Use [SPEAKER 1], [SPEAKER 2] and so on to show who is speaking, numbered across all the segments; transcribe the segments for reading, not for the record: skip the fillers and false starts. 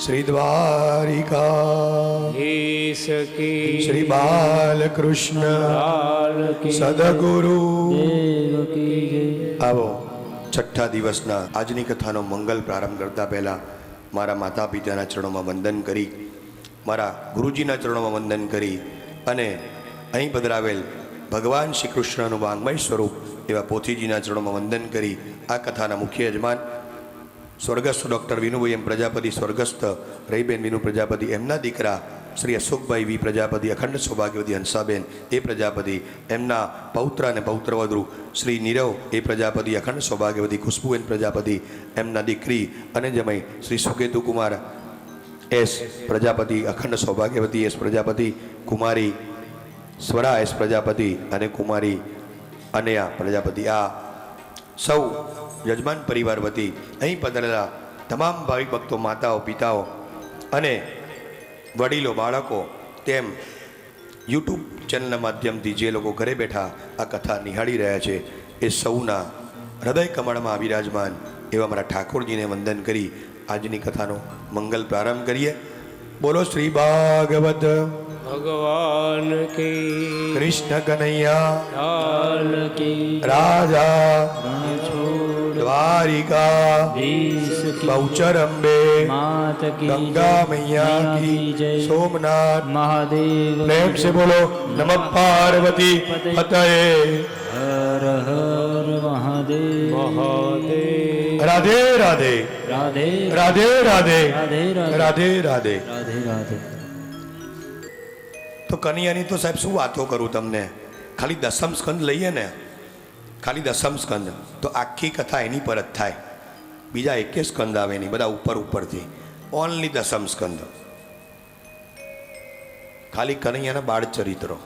[SPEAKER 1] શ્રી દ્વારિકા શ્રી બાલકૃષ્ણ સદગુરુ આવો છઠ્ઠા દિવસના આજની કથાનો મંગલ પ્રારંભ કરતા પહેલા મારા માતા પિતાના ચરણોમાં વંદન કરી, મારા ગુરુજીના ચરણોમાં વંદન કરી અને અહીં પધરાવેલ ભગવાન શ્રી કૃષ્ણનું વાંગમય સ્વરૂપ એવા પોથીજીના ચરણોમાં વંદન કરી આ કથાના મુખ્ય યજમાન સ્વર્ગસ્થ ડૉક્ટર વિનુભાઈ એમ પ્રજાપતિ, સ્વર્ગસ્થ રહીબેન વિનુ પ્રજાપતિ, એમના દીકરા શ્રી અશોકભાઈ વી પ્રજાપતિ, અખંડ સૌભાગ્યવતી હંસાબેન એ પ્રજાપતિ, એમના પૌત્ર અને પૌત્રવધુ શ્રી નીરવ એ પ્રજાપતિ, અખંડ સૌભાગ્યવતી ખુશ્બુબેન પ્રજાપતિ, એમના દીકરી અને જમાઈ શ્રી સુકેતુકુમાર એસ પ્રજાપતિ, અખંડ સૌભાગ્યવતી એસ પ્રજાપતિ, કુમારી સ્વરા એસ પ્રજાપતિ અને કુમારી અનયા પ્રજાપતિ, આ સૌ યજમાન પરિવાર વતી અહીં પધારેલા તમામ ભાવિક ભક્તો, માતાઓ, પિતાઓ અને વડીલો, બાળકો, તેમ યુટ્યુબ ચેનલના માધ્યમથી જે લોકો ઘરે બેઠા આ કથા નિહાળી રહ્યા છે એ સૌના હૃદય કમળમાં વિરાજમાન એવા મારા ઠાકોરજીને વંદન કરી આજની કથાનો મંગલ પ્રારંભ કરીએ. બોલો શ્રી ભાગવત
[SPEAKER 2] ભગવાન કી,
[SPEAKER 1] કૃષ્ણ કનૈયા
[SPEAKER 2] કી,
[SPEAKER 1] રાજા દ્વારિકા બહુચરંબે ગંગા મૈયા કી જય, સોમનાથ
[SPEAKER 2] મહાદેવ
[SPEAKER 1] પ્રેમ સે બોલો નમઃ પાર્વતી પતये.
[SPEAKER 2] હર હર મહાદેવ મહાદેવ.
[SPEAKER 1] રાધે રાધે
[SPEAKER 2] રાધે
[SPEAKER 1] રાધે રાધે
[SPEAKER 2] રાધે
[SPEAKER 1] રાધે રાધે.
[SPEAKER 2] રાધે રાધે.
[SPEAKER 1] તો કનૈયાની તો સાહેબ શું વાતો કરું તમને, ખાલી દસમ સ્કંદ લઈએ ને, ખાલી દસમ સ્કંદ તો આખી કથા એની પર જ થાય, બીજા એકે સ્કંદ આવે નહીં, બધા ઉપર ઉપરથી. ઓનલી દસમ સ્કંદ, ખાલી કનૈયાના બાળ ચરિત્રો.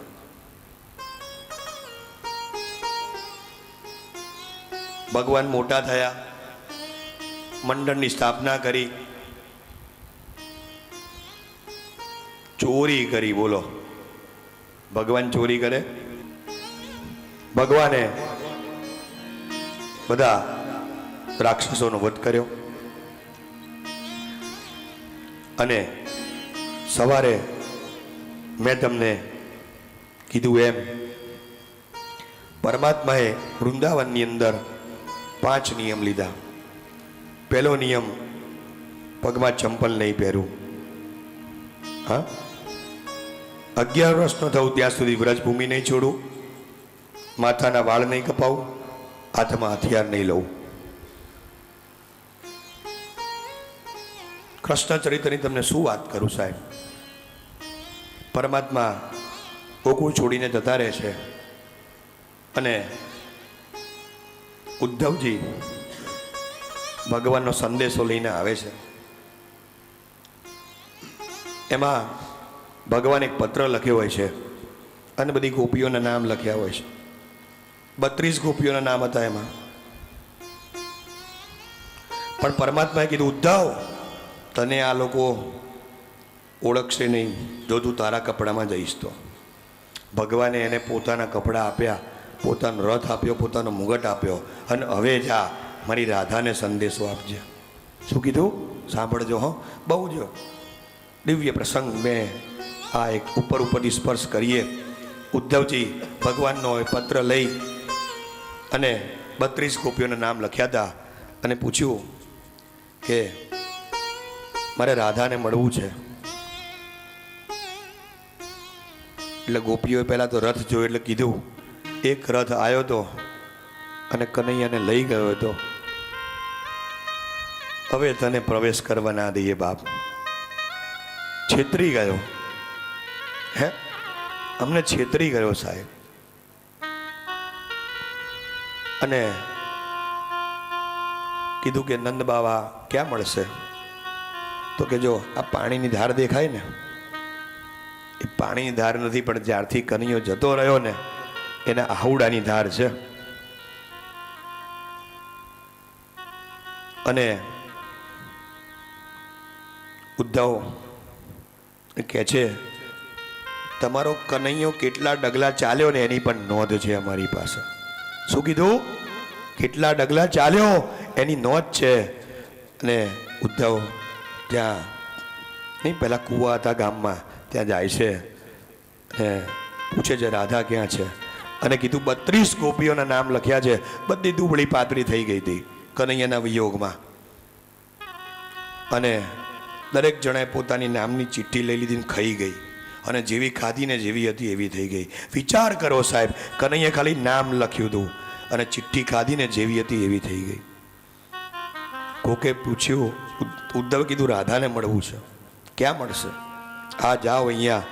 [SPEAKER 1] ભગવાન મોટા થયા, મંડળની સ્થાપના કરી, ચોરી કરી. બોલો, ભગવાન ચોરી કરે? ભગવાને બધા રાક્ષસોનો વધ કર્યો અને સવારે મેં તમને કીધું એમ પરમાત્માએ વૃંદાવનની અંદર 5 નિયમ લીધા. પહેલો નિયમ, પગમાં ચંપલ નહીં પહેરવું. હા, 11 વર્ષનો થવું ત્યાં સુધી વ્રજભૂમિ નહીં છોડવું, માથાના વાળ નહીં કપાવું, હાથમાં હથિયાર નહીં લઉં. કૃષ્ણ ચરિત્રની તમને શું વાત કરું સાહેબ. પરમાત્મા ગોકુળ છોડીને જતા રહે છે અને ઉદ્ધવજી ભગવાનનો સંદેશો લઈને આવે છે. એમાં ભગવાન એક પત્ર લખ્યો હોય છે અને બધી ગોપીઓના નામ લખ્યા હોય છે. 32 ગોપીઓના નામ હતા એમાં. પણ પરમાત્માએ કીધું, ઉદ્ધવ, તને આ લોકો ઓળખશે નહીં જો તું તારા કપડામાં જઈશ તો. ભગવાને એને પોતાના કપડાં આપ્યા, પોતાનો રથ આપ્યો, પોતાનો મુગટ આપ્યો અને હવે જા મારી રાધાને સંદેશો આપજે. શું કીધું? સાંભળજો હો, બહુ જ દિવ્ય પ્રસંગ. મેં આ એક ઉપરથી સ્પર્શ કરીએ. ઉદ્ધવજી ભગવાનનો પત્ર લઈ અને 32 ગોપીઓના નામ લખ્યા હતા અને પૂછ્યું કે મારે રાધાને મળવું છે. એટલે ગોપીઓએ પહેલાં તો રથ જોયો એટલે કીધું, એક રથ આવ્યો હતો અને કનૈયાને લઈ ગયો હતો, હવે તને પ્રવેશ કરવા ના દઈએ બાપ. છેતરી ગયો, હે, અમને છેતરી ગયો સાહેબ. અને કીધું કે નંદ બાવા ક્યાં મળશે? તો કે જો આ પાણીની ધાર દેખાય ને, એ પાણીની ધાર નથી, પણ જ્યારથી કનૈયો જતો રહ્યો ને એના આહુડાની ધાર છે. અને ઉદ્ધવ કહે છે, તમારો કનૈયો કેટલા ડગલા ચાલ્યો ને એની પણ નોંધ છે અમારી પાસે. શું કીધું? કેટલા ડગલા ચાલ્યો એની નોંધ છે. અને ઉદ્ધવ જ્યાં નહીં, પહેલાં કૂવા હતા ગામમાં, ત્યાં જાય છે ને પૂછે છે રાધા ક્યાં છે, અને કીધું 32 ગોપીઓના નામ લખ્યા છે, બધી દુબળી પાતળી થઈ ગઈ હતી કનૈયાના વિયોગમાં. અને દરેક જણાએ પોતાની નામની ચિઠ્ઠી લઈ લીધી ને ખાઈ ગઈ, અને જેવી ખાધીને જેવી હતી એવી થઈ ગઈ. વિચાર કરો સાહેબ, કનૈયા ખાલી નામ લખ્યું હતું અને ચિઠ્ઠી ખાધીને જેવી હતી એવી થઈ ગઈ. કોકે પૂછ્યું, ઉદ્ધવ કીધું રાધાને મળવું છે. ક્યાં મળશે? આ જાઓ, અહીંયા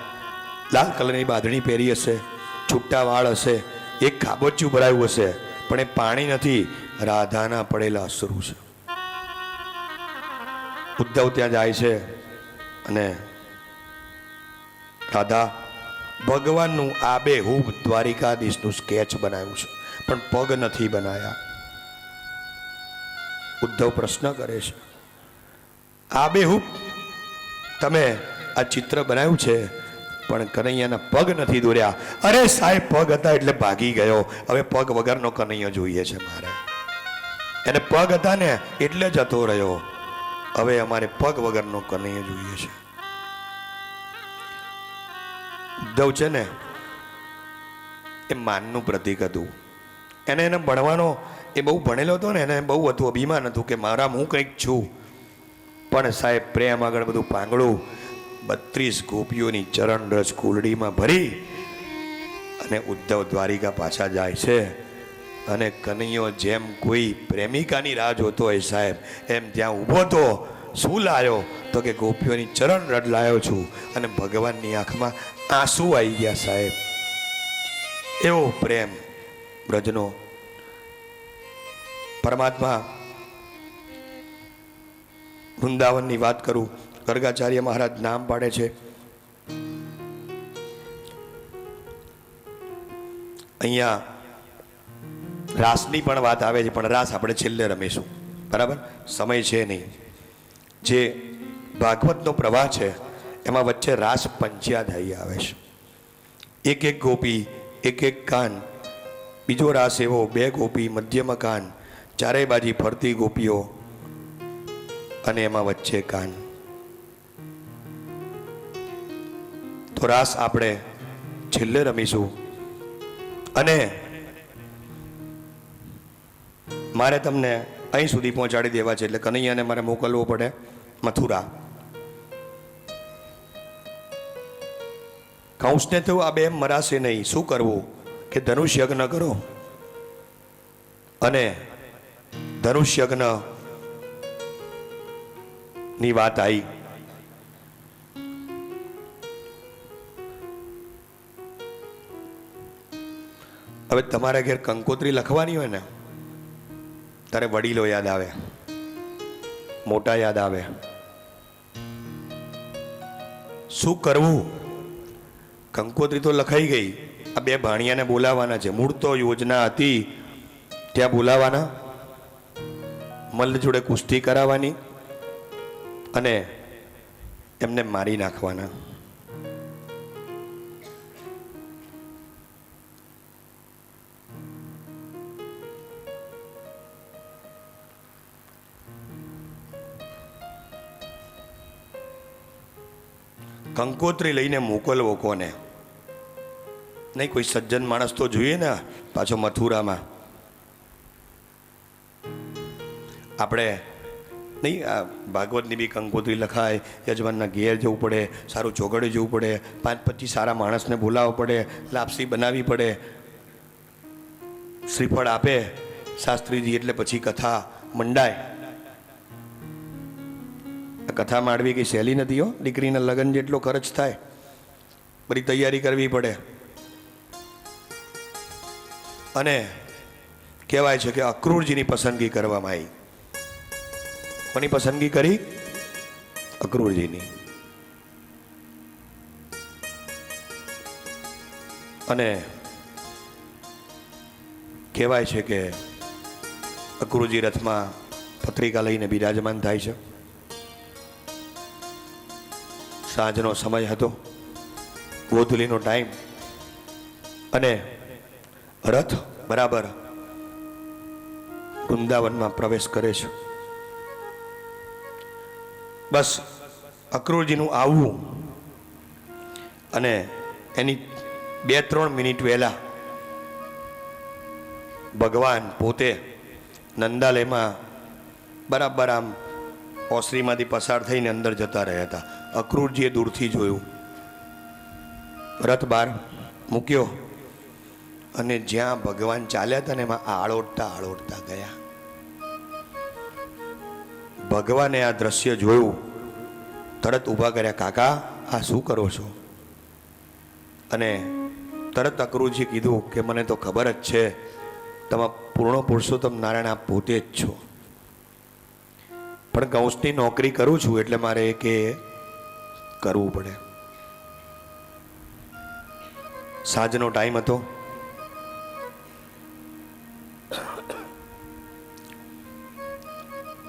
[SPEAKER 1] લાલ કલરની બાંધણી પહેરી હશે, છૂટા વાળ હશે, એક ખાબોચિયું ભરાયું હશે, પણ એ પાણી નથી, રાધાના પડેલા અશ્રુ છે. ઉદ્ધવ ત્યાં જાય છે અને રાધા ભગવાનનું આબેહૂબ દ્વારિકાધીશનું સ્કેચ બનાવ્યું છે, પણ પગ નથી બનાયા. ઉદ્ધવ પ્રશ્ન કરે છે, આબેહૂબ તમે આ ચિત્ર બનાવ્યું છે, પણ કનૈયાના પગ નથી દોર્યા. અરે સાહેબ, પગ હતા એટલે ભાગી ગયો, હવે પગ વગરનો કનૈયો જોઈએ છે મારે. એને પગ હતા ને એટલે જતો રહ્યો, હવે અમારે પગ વગરનો કનૈયો જોઈએ છે. ઉદ્ધવ છે ને એ માનનું પ્રતીક હતું. એને ભણવાનો, એ બહુ ભણેલો હતો ને, એને બહુ હતું અભિમાન હતું કે મારા હું કંઈક છું. પણ સાહેબ પ્રેમ આગળ બધું પાંગળું. 32 ગોપીઓની ચરણ રસ કુલડીમાં ભરી અને ઉદ્ધવ દ્વારિકા પાછા જાય છે. અને કનૈયો જેમ કોઈ પ્રેમિકાની રાહ જોતો હોય સાહેબ, એમ ત્યાં ઊભો તો. શું લાયો? તો કે ગોપીઓની ચરણ રડ લાયો છું. અને ભગવાનની આંખમાં આંસુ આવી ગયા સાહેબ. એવો પ્રેમ બ્રજનો. પરમાત્મા વૃંદાવનની વાત કરું, ગર્ગાચાર્ય મહારાજ નામ પાડે છે. અહીંયા રાસની પણ વાત આવે છે, પણ રાસ આપણે છેલ્લે રમીશું, બરાબર? સમય છે નહીં. જે ભાગવતનો પ્રવાહ છે એમાં વચ્ચે રાસ પંચ્યાધાઈ આવે છે. એક એક ગોપી, એક એક કાન. બીજો રાસ એવો, 2 ગોપી, મધ્યમાં કાન, ચારેય બાજુ ફરતી ગોપીઓ, અને એમાં વચ્ચે કાન. તો રાસ આપણે છેલ્લે રમીશું. અને મારે તમને અહીં સુધી પહોંચાડી દેવા છે, એટલે કનૈયાને મારે મોકલવો પડે મથુરા. કંસને તો આ 2 મરાશે નહીં. શું કરવું? કે ધનુષ યજ્ઞ કરો. અને ધનુષ યજ્ઞ ની વાત આવી. હવે તમારા ઘેર કંકોત્રી લખવાની હોય ને, તારે વડીલો યાદ આવે, મોટા યાદ આવે. શું કરવું? કંકોત્રી તો લખાઈ ગઈ, આ 2 ભાણિયાને બોલાવાના છે. મૂળ તો યોજના હતી ત્યાં બોલાવાના, મલ્લ જોડે કુસ્તી કરાવવાની અને એમને મારી નાખવાના. કંકોત્રી લઈને મોકલવો કોને? નહીં, કોઈ સજ્જન માણસ તો જોઈએ ને. પાછો મથુરામાં આપણે નહીં, આ ભાગવતની બી કંકોત્રી લખાય, યજમાનના ઘેર જવું પડે, સારું ચોગડે જવું પડે, 5-25 સારા માણસને બોલાવવો પડે, લાપસી બનાવવી પડે, શ્રીફળ આપે શાસ્ત્રીજી, એટલે પછી કથા મંડાય. કથા માંડવી કંઈ સહેલી નથી હો. દીકરીના લગ્ન જેટલો ખર્ચ થાય, બધી તૈયારી કરવી પડે. અને કહેવાય છે કે અક્રૂરજીની પસંદગી કરવામાં આવી. કોની પસંદગી કરી? અક્રૂરજીની. અને કહેવાય છે કે અક્રૂરજી રથમાં પત્રિકા લઈને બિરાજમાન થાય છે. સાંજનો સમય હતો, ગોધુલીનો ટાઈમ, અને રથ બરાબર વૃંદાવનમાં પ્રવેશ કરે છે. બસ અક્રૂરજીનું આવવું અને એની 2-3 મિનિટ વહેલા ભગવાન પોતે નંદાલયમાં બરાબર આમ ઓસરીમાંથી પસાર થઈને અંદર જતા રહ્યા હતા. અક્રૂરજીએ દૂરથી જોયું, રથ બહાર મૂક્યો અને જ્યાં ભગવાન ચાલ્યા હતા ને એમાં આળોટતા ગયા. ભગવાને આ દ્રશ્ય જોયું, તરત ઊભા કર્યા, કાકા આ શું કરો છો? અને તરત અક્રૂરજી કીધું કે મને તો ખબર જ છે તમે પૂર્ણ પુરુષોત્તમ નારાયણ આપ પોતે જ છો, પણ કૌંસની નોકરી કરું છું એટલે મારે કે કરવું પડે. સાંજનો ટાઈમ હતો.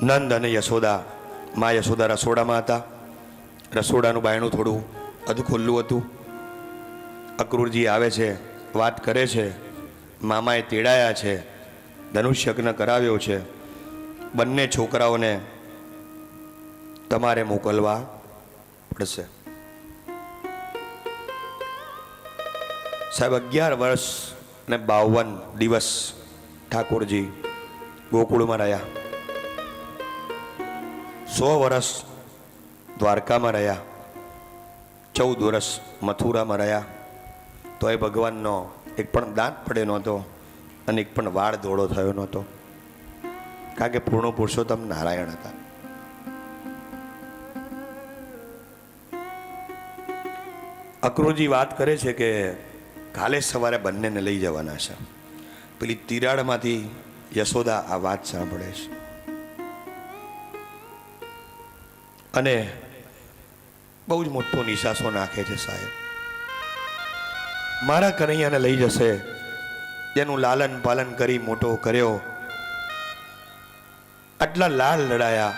[SPEAKER 1] નંદ અને યશોદા, મા યશોદા રસોડામાં હતા. રસોડાનું બાયણું થોડું અધખુલ્લું હતું. અક્રૂરજી આવે છે, વાત કરે છે, મામાએ તેડાયા છે, ધનુષ્યજ્ઞ કરાવ્યો છે, બંને છોકરાઓને તમારે મોકલવા પડશે. સાહેબ 11 વર્ષ ને 52 દિવસ ઠાકોરજી ગોકુળમાં રહ્યા. 100 વર્ષ દ્વારકામાં રહ્યા, 14 વર્ષ મથુરામાં રહ્યા. તો એ ભગવાનનો એક પણ દાંત પડ્યો નહોતો અને એક પણ વાળ ધોળો થયો નહોતો, કારણ કે પૂર્ણ પુરુષોત્તમ નારાયણ હતા. અક્રૂરજી વાત કરે છે કે કાલે સવારે બંનેને લઈ જવાના છે. પેલી તિરાડમાંથી યશોદા આ વાત સાંભળે છે અને બહુ જ મોટો નિશાસો નાખે છે. સાહેબ, મારા કનૈયાને લઈ જશે, જેનું લાલન પાલન કરી મોટો કર્યો, આટલા લાલ લડાયા,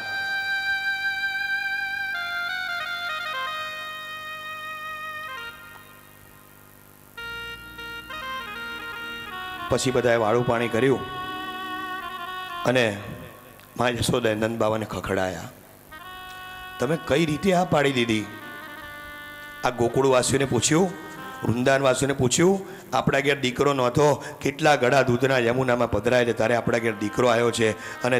[SPEAKER 1] પછી બધાએ વાળું પાણી કર્યું અને મા યશોદાએ નંદ બાબાને ખખડાયા, તમે કઈ રીતે આ પાડી દીધી? આ ગોકુળવાસીઓને પૂછ્યું, વૃંદાવનવાસીઓને પૂછ્યું, આપણા ઘેર દીકરો નહોતો, કેટલા ગળા દૂધના યમુનામાં પધરાય છે, ત્યારે આપણા ઘેર દીકરો આવ્યો છે અને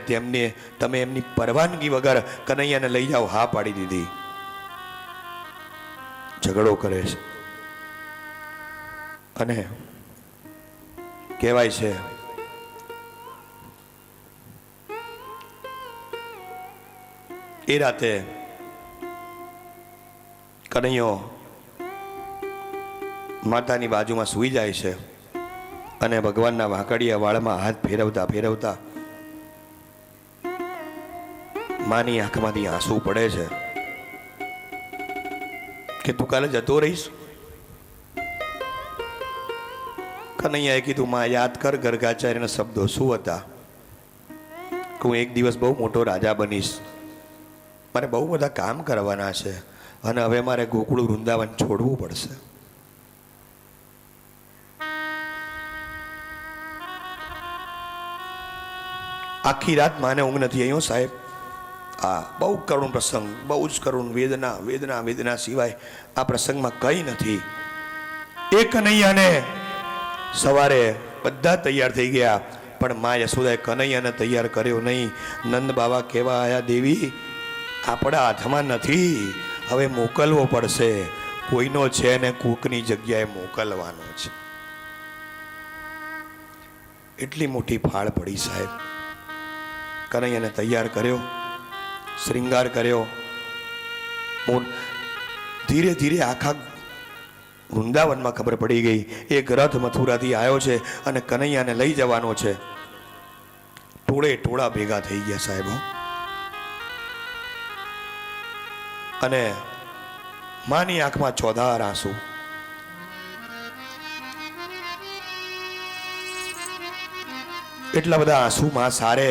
[SPEAKER 1] તમે એમની પરવાનગી વગર કનૈયાને લઈ જાઓ, હા પાડી દીધી. ઝઘડો કરે છે અને કહેવાય છે એ રાતે કનૈયો માતાની બાજુમાં સૂઈ જાય છે અને ભગવાનના વાંકડિયા વાળમાં હાથ ફેરવતા ફેરવતા માની આંખમાંથી આંસુ પડે છે કે તું કાલે જતો રહીશ? કનૈયાએ કીધું, માં યાદ કર ગર્ગાચાર્યના શબ્દો શું હતા? હું એક દિવસ બહુ મોટો રાજા બનીશ, મારે બહુ બધા કામ કરવાના છે અને હવે મારે ગોકુળ વૃંદાવન છોડવું પડશે. આખી રાત માને ઊંઘ નથી આવ્યો સાહેબ. આ બહુ કરુણ પ્રસંગ, બહુ જ કરુણ. વેદના વેદના વેદના સિવાય આ પ્રસંગમાં કંઈ નથી. એ કનૈયાને સવારે બધા તૈયાર થઈ ગયા, પણ મા યશોદાએ કનૈયાને તૈયાર કર્યો નહીં. નંદ બાબા કહેવા આયા, દેવી આપણા હાથમાં નથી, હવે મોકલવો પડશે. કોઈનો છે ને કોકની જગ્યાએ મોકલવાનો છે. એટલી મોટી ફાળ પડી સાહેબ. કનૈયાને તૈયાર કર્યો, શ્રૃંગાર કર્યો. ધીરે ધીરે આખા વૃંદાવનમાં ખબર પડી ગઈ એક રથ મથુરાથી આવ્યો છે અને કનૈયાને લઈ જવાનો છે. ટોળે ટોળા ભેગા થઈ ગયા સાહેબો અને માની આંખમાં ચોધાર આંસુ. એટલા બધા આંસુ માં સારે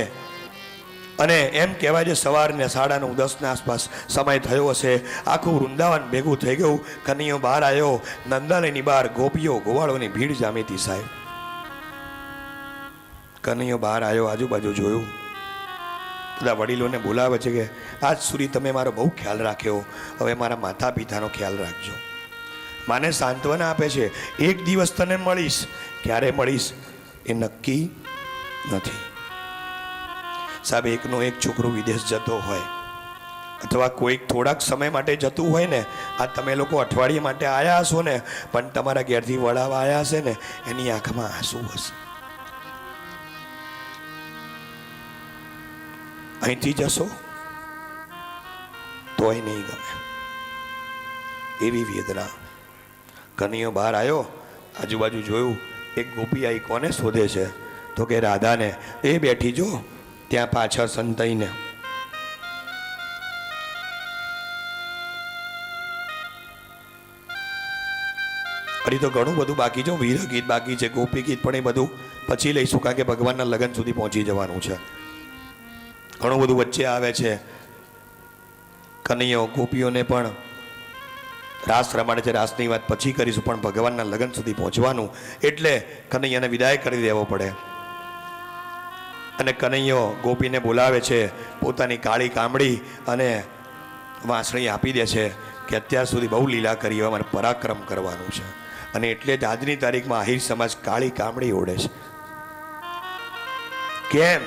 [SPEAKER 1] અને એમ કહેવાય છે સવારને 9:30 આસપાસ સમય થયો હશે. આખું વૃંદાવન ભેગું થઈ ગયું. કનૈયો બહાર આવ્યો. નંદાલયની બહાર ગોપીઓ ગોવાળોની ભીડ જામી હતી સાહેબ. કનૈયો બહાર આવ્યો, આજુબાજુ જોયું, બધા વડીલોને બોલાવે છે કે આજ સુધી તમે મારો બહુ ખ્યાલ રાખ્યો, હવે મારા માતા પિતાનો ખ્યાલ રાખજો. માને સાંત્વના આપે છે, એક દિવસ તને મળીશ, ક્યારે મળીશ એ નક્કી નથી. સાહેબ, એકનો એક છોકરો વિદેશ જતો હોય અથવા કોઈક થોડાક સમય માટે જતું હોય ને, આ તમે લોકો અઠવાડિયે માટે આવ્યા હશો ને, પણ તમારા ઘેરથી વળાવા આવ્યા હશે ને, એની આંખમાં આંસુ હશે. અહીંથી જશો તોય નહીં ગમે, એવી વેદના. કનૈયો બહાર આવ્યો, આજુબાજુ જોયું, એક ગોપી આવી. કોને શોધે છે? તો કે રાધાને. એ બેઠી જો ત્યાં પાછળ સંતાઈને. હજી તો ઘણું બધું બાકી છે, વીર ગીત બાકી છે, ગોપી ગીત, પણ એ બધું પછી લઈશું, કારણ કે ભગવાનના લગ્ન સુધી પહોંચી જવાનું છે. ઘણું બધું વચ્ચે આવે છે. કનૈયો ગોપીઓને પણ રાસ રમાડે છે, રાસની વાત પછી કરીશું, પણ ભગવાનના લગ્ન સુધી પહોંચવાનું એટલે કનૈયાને વિદાય કરી દેવો પડે. અને કનૈયો ગોપીને બોલાવે છે, પોતાની કાળી કામડી અને વાંસળી આપી દે છે કે અત્યાર સુધી બહુ લીલા કરી, હવે મારે પરાક્રમ કરવાનું છે. અને એટલે જ આજની તારીખમાં આહિર સમાજ કાળી કામડી ઓઢે છે. કેમ?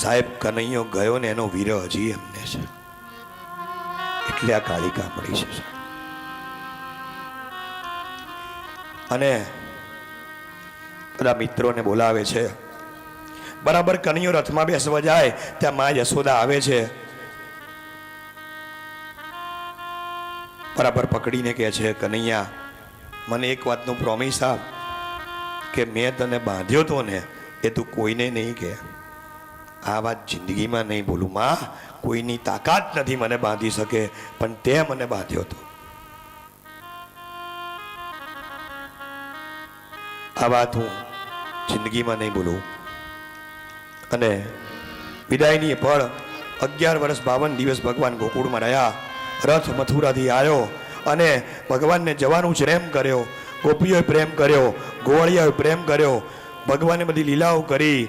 [SPEAKER 1] સાહેબ, કનૈયો ગયો ને એનો વીર હજી એમને છે, એટલે આ કાળી કામડી છે. અને બધા મિત્રોને બોલાવે છે. બરાબર કનૈયો રથમાં બેસવા જાય ત્યાં મા યશોદા આવે છે. બરાબર પકડીને કહે છે, કનૈયા, મને એક વાતનું પ્રોમિસ આપ કે મેં તને બાંધ્યો તો ને એ તું કોઈને નહીં કહે. આ વાત જિંદગીમાં નહીં બોલું માં, કોઈની તાકાત નથી મને બાંધી શકે, પણ તે મને બાંધ્યો હતો. આ વાત હું જિંદગીમાં નહીં બોલું. અને વિદાયની પળ 11 વર્ષ 52 દિવસ ભગવાન ગોકુળમાં રહ્યા. રથ મથુરાથી આવ્યો અને ભગવાનને જવાનું છે પ્રેમ કર્યો, ગોપીઓએ પ્રેમ કર્યો, ગોવાળિયાએ પ્રેમ કર્યો, ભગવાને બધી લીલાઓ કરી.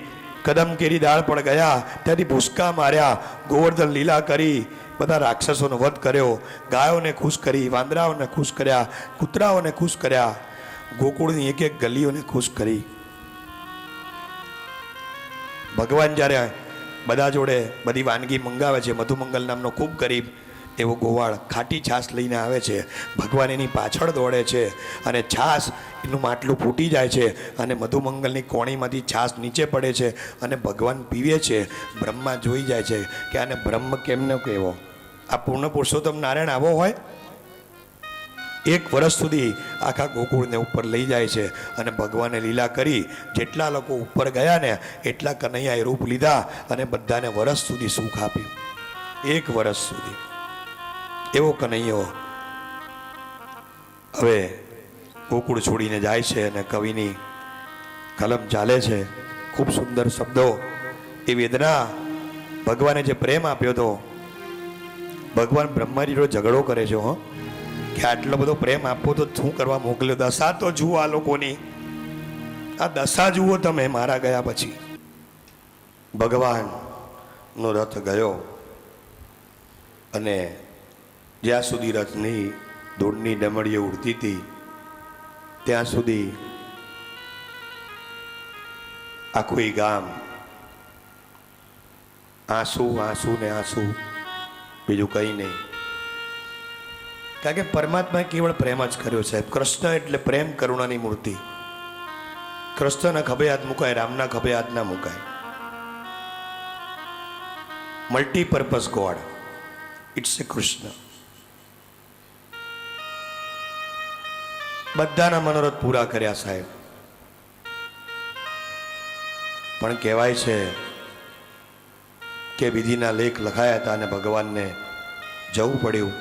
[SPEAKER 1] કદમ કેરી દાળ પણ ગયા, ત્યાંથી ભૂસકા માર્યા, ગોવર્ધન લીલા કરી, બધા રાક્ષસોનો વધ કર્યો, ગાયોને ખુશ કરી, વાંદરાઓને ખુશ કર્યા, કૂતરાઓને ખુશ કર્યા, ગોકુળની એક એક ગલીઓને ખુશ કરી. ભગવાન જ્યારે બધા જોડે બધી વાનગી મંગાવે છે, મધુમંગલ નામનો ખૂબ ગરીબ એવો ગોવાળ ખાટી છાશ લઈને આવે છે. ભગવાન એની પાછળ દોડે છે અને છાશ એનું માટલું ફૂટી જાય છે અને મધુમંગલની કોણીમાંથી છાશ નીચે પડે છે અને ભગવાન પીવે છે. બ્રહ્મા જોઈ જાય છે કે આને બ્રહ્મ કેમનો કહેવો? આ પૂર્ણ પુરુષોત્તમ નારાયણ આવો હોય? 1 વર્ષ સુધી આખા ગોકુળને ઉપર લઈ જાય છે અને ભગવાને લીલા કરી. જેટલા લોકો ઉપર ગયા ને એટલા કનૈયાએ રૂપ લીધા અને બધાને વર્ષ સુધી સુખ આપ્યું. 1 વર્ષ સુધી એવો કનૈયો હવે ગોકુળ છોડીને જાય છે અને કવિની કલમ ચાલે છે. ખૂબ સુંદર શબ્દો. એ વેદના, ભગવાને જે પ્રેમ આપ્યો હતો, ભગવાન બ્રહ્માજીનો ઝઘડો કરે છે હો કે આટલો બધો પ્રેમ આપવો તો શું કરવા મોકલ્યો? દશા તો જુઓ આ લોકોની, આ દશા જુઓ તમે મારા ગયા પછી. ભગવાનનો રથ ગયો અને જ્યાં સુધી રથની ધૂળની ડમરીઓ ઉડતી હતી ત્યાં સુધી આખું ગામ આંસુ આંસુ ને આંસુ, બીજું કંઈ નહીં. કારણ કે પરમાત્માએ કેવળ પ્રેમ જ કર્યો સાહેબ. કૃષ્ણ એટલે પ્રેમ કરુણાની મૂર્તિ. કૃષ્ણના ખભે હાથ મુકાય, રામના ખભે હાથ ના મુકાય. Multipurpose god, it's a Krishna. બધાના મનોરથ પૂરા કર્યા સાહેબ. પણ કહેવાય છે કે વિધિના લેખ લખાયા હતા અને ભગવાનને જવું પડ્યું.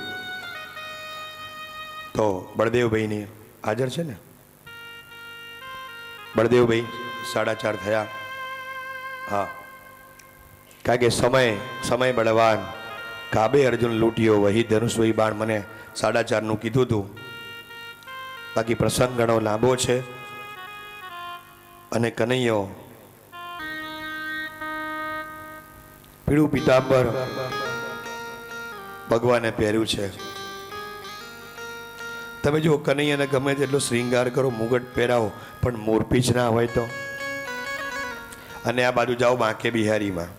[SPEAKER 1] તો બળદેવભાઈની હાજર છે ને? બળદેવભાઈ 4:30 થયા. હા, કારણ કે સમય બળવાન, કાબે અર્જુન લૂંટ્યો, વહી ધનુષ વહી બાણ. મને 4:30 કીધું હતું. બાકી પ્રસંગ ઘણો લાંબો છે અને કનૈયો પીળું પીતાંબર ભગવાને પહેર્યું છે. તમે જો કનૈયાને ગમે તેટલો શ્રૃંગાર કરો, મુગટ પહેરાવો, પણ મોરપીંછ ના હોય તો. અને આ બાજુ જાઓ બાંકે બિહારીમાં,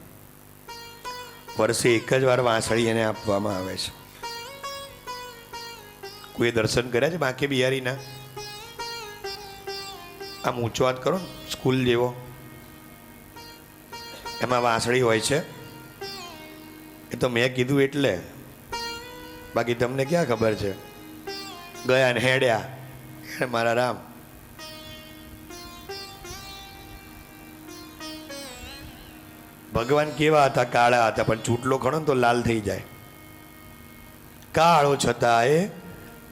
[SPEAKER 1] વર્ષે એક જ વાર વાંસળી એને આપવામાં આવે છે. કોઈ દર્શન કર્યા છે બાંકે બિહારીના? આમ ઊંચો હાથ કરો ને, સ્કૂલ જેવો, એમાં વાંસળી હોય છે. એ તો મેં કીધું એટલે, બાકી તમને ક્યાં ખબર છે? ગયા ને હેડ્યા મારા રામ. ભગવાન કેવા હતા? કાળા હતા, પણ ચૂંટલો ખણો ને તો લાલ થઈ જાય. કાળો છતાં એ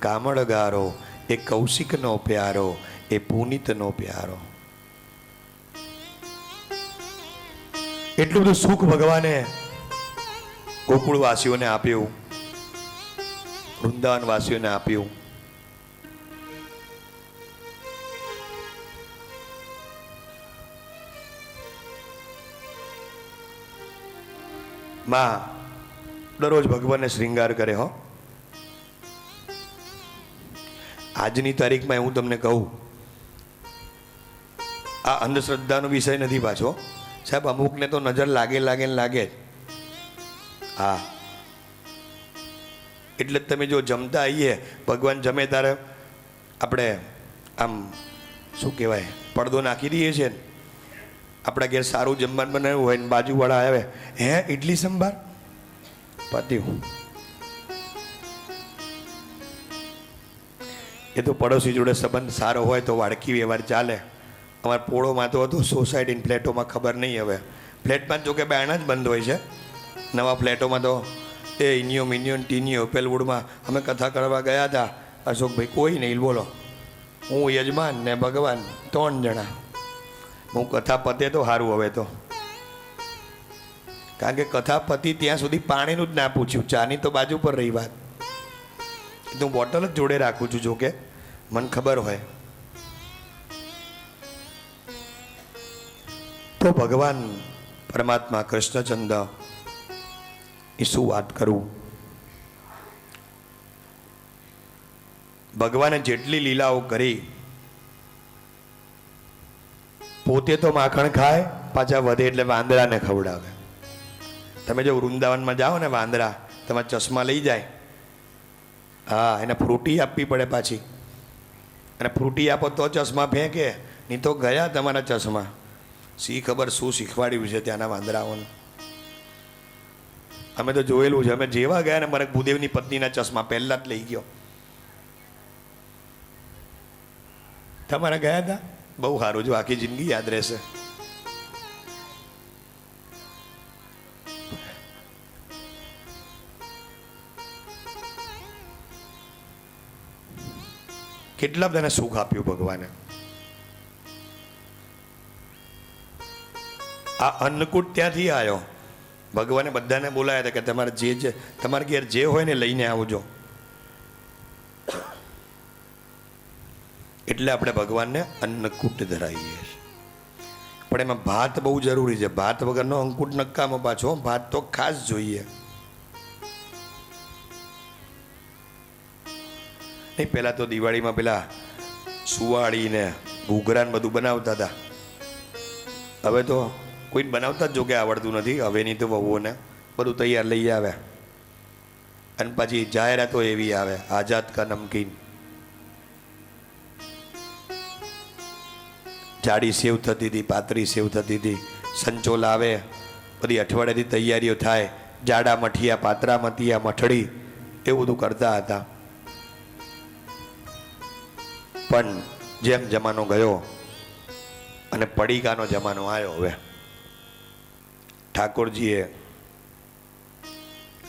[SPEAKER 1] કામળગારો, એ કૌશિકનો પ્યારો, એ પુનિતનો પ્યારો. એટલું બધું સુખ ભગવાને ગોકુળવાસીઓને આપ્યું, વૃંદાવનવાસીઓને આપ્યું. માં દરરોજ ભગવાનને શ્રૃંગાર કરે. હો, આજની તારીખમાં હું તમને કહું, આ અંધશ્રદ્ધાનો વિષય નથી પાછો સાહેબ. અમુકને તો નજર લાગે જ. હા, એટલે જ તમે જો જમતા આવીએ, ભગવાન જમે ત્યારે આપણે આમ શું કહેવાય, પડદો નાખી દઈએ છીએ ને. આપણા ઘેર સારું જમવાનું બનાવ્યું હોય ને બાજુવાળા આવે, હે ઇડલી સંભાર, પત્યું. એ તો પડોશી જોડે સંબંધ સારો હોય તો વાડકી વ્યવહાર ચાલે. અમારા પોળોમાં તો હતું, સોસાયટીની ફ્લેટોમાં ખબર નહીં. હવે ફ્લેટમાં જો કે બાયણા જ બંધ હોય છે. નવા ફ્લેટોમાં તો એ ઇનિયો મિનિયો ટીનિયો પેલવુડમાં અમે કથા કરવા ગયા હતા. અશોકભાઈ કોઈ નહીં, બોલો, હું યજમાન ને ભગવાન 3 જણા. હું કથા પતે તો સારું. હવે તો કારણ કે કથા પતી ત્યાં સુધી પાણીનું જ ના પૂછ્યું, ચાની તો બાજુ પર રહી વાત. હું બોટલ જ જોડે રાખું છું, જોકે મને ખબર હોય. તો ભગવાન પરમાત્મા કૃષ્ણચંદ્ર એ શું વાત કરું. ભગવાને જેટલી લીલાઓ કરી, પોતે તો માખણ ખાય, પાછા વધે એટલે વાંદરાને ખવડાવે. તમે જો વૃંદાવનમાં જાઓ ને, વાંદરા તમારા ચશ્મા લઈ જાય. હા, એને ફ્રૂટી આપવી પડે પાછી, અને ફ્રૂટી આપો તો ચશ્મા ફેંકે, નહીં તો ગયા તમારા ચશ્મા. શી ખબર શું શીખવાડ્યું છે ત્યાંના વાંદરાઓને. અમે તો જોયેલું છે. અમે જેવા ગયા ને, મારા ભૂદેવની પત્નીના ચશ્મા પહેલા જ લઈ ગયો. તમારા ગયા હતા? બહુ સારું, જો આખી જિંદગી યાદ રહેશે. કેટલા બધાને સુખ આપ્યું ભગવાને. આ અન્નકૂટ ત્યાંથી આવ્યો. ભગવાને બધાને બોલાયા હતા કે તમારે જે તમારા ઘેર જે હોય ને લઈને આવજો. એટલે આપણે ભગવાનને અન્નકૂટ ધરાવીએ છીએ. પણ એમાં ભાત બહુ જરૂરી છે. ભાત વગરનો અંકુટ નકામો પાછો. ભાત તો ખાસ જોઈએ. નહીં, પહેલાં તો દિવાળીમાં પેલા સુવાળીને ઘૂઘરાને બધું બનાવતા હતા. હવે તો કોઈને બનાવતા જ જોકે આવડતું નથી. હવેની તો વહુઓને બધું તૈયાર લઈ આવે. અને પછી જાહેરાતો એવી આવે, આઝાદ કા નમકીન. જાડી સેવ થતી હતી, પાતળી સેવ થતી હતી, સંચો લાવે, બધી અઠવાડિયાથી તૈયારીઓ થાય. જાડા મઠિયા, પાતળા મઠિયા, મઠડી, એવું બધું કરતા હતા. પણ જેમ જમાનો ગયો અને પડીકાનો જમાનો આવ્યો, હવે ઠાકોરજીએ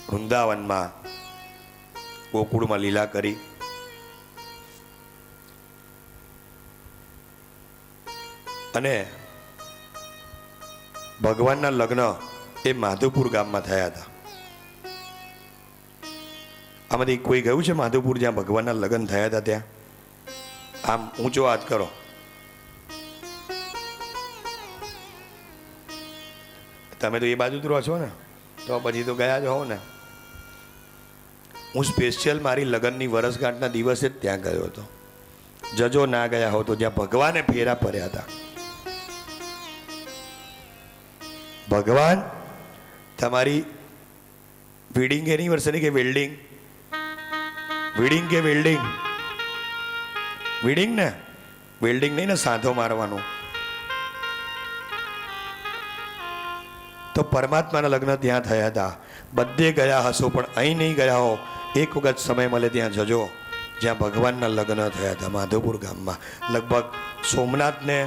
[SPEAKER 1] વૃંદાવનમાં ગોકુળમાં લીલા કરી. અને ભગવાનના લગ્ન એ માધુપુર ગામમાં થયા હતા. આમાંથી કોઈ ગયું છે માધુપુર, જ્યાં ભગવાનના લગ્ન થયા હતા? ત્યાં આમ ઊંચો હાથ કરો. તમે તો એ બાજુ જ રહો છો ને? તો પછી તો ગયા જ હોવ ને. હું સ્પેશિયલ મારી લગ્નની વર્ષગાંઠના દિવસે જ ત્યાં ગયો હતો. જજો ના ગયા હો તો જ્યાં ભગવાને ફેરા ફર્યા હતા. ભગવાન તમારી વેડિંગ એનિવર્સરી કે વેલ્ડિંગ, વેડિંગ કે વેલ્ડિંગ, વેડિંગ ને વેલ્ડિંગ નહીં ને, સાંધો મારવાનું. તો પરમાત્માના લગ્ન ત્યાં થયા હતા. બધે ગયા હશો પણ અહીં નહીં ગયા હો, એક વખત સમય મળે ત્યાં જજો જ્યાં ભગવાનના લગ્ન થયા હતા, માધવપુર ગામમાં. લગભગ સોમનાથ ને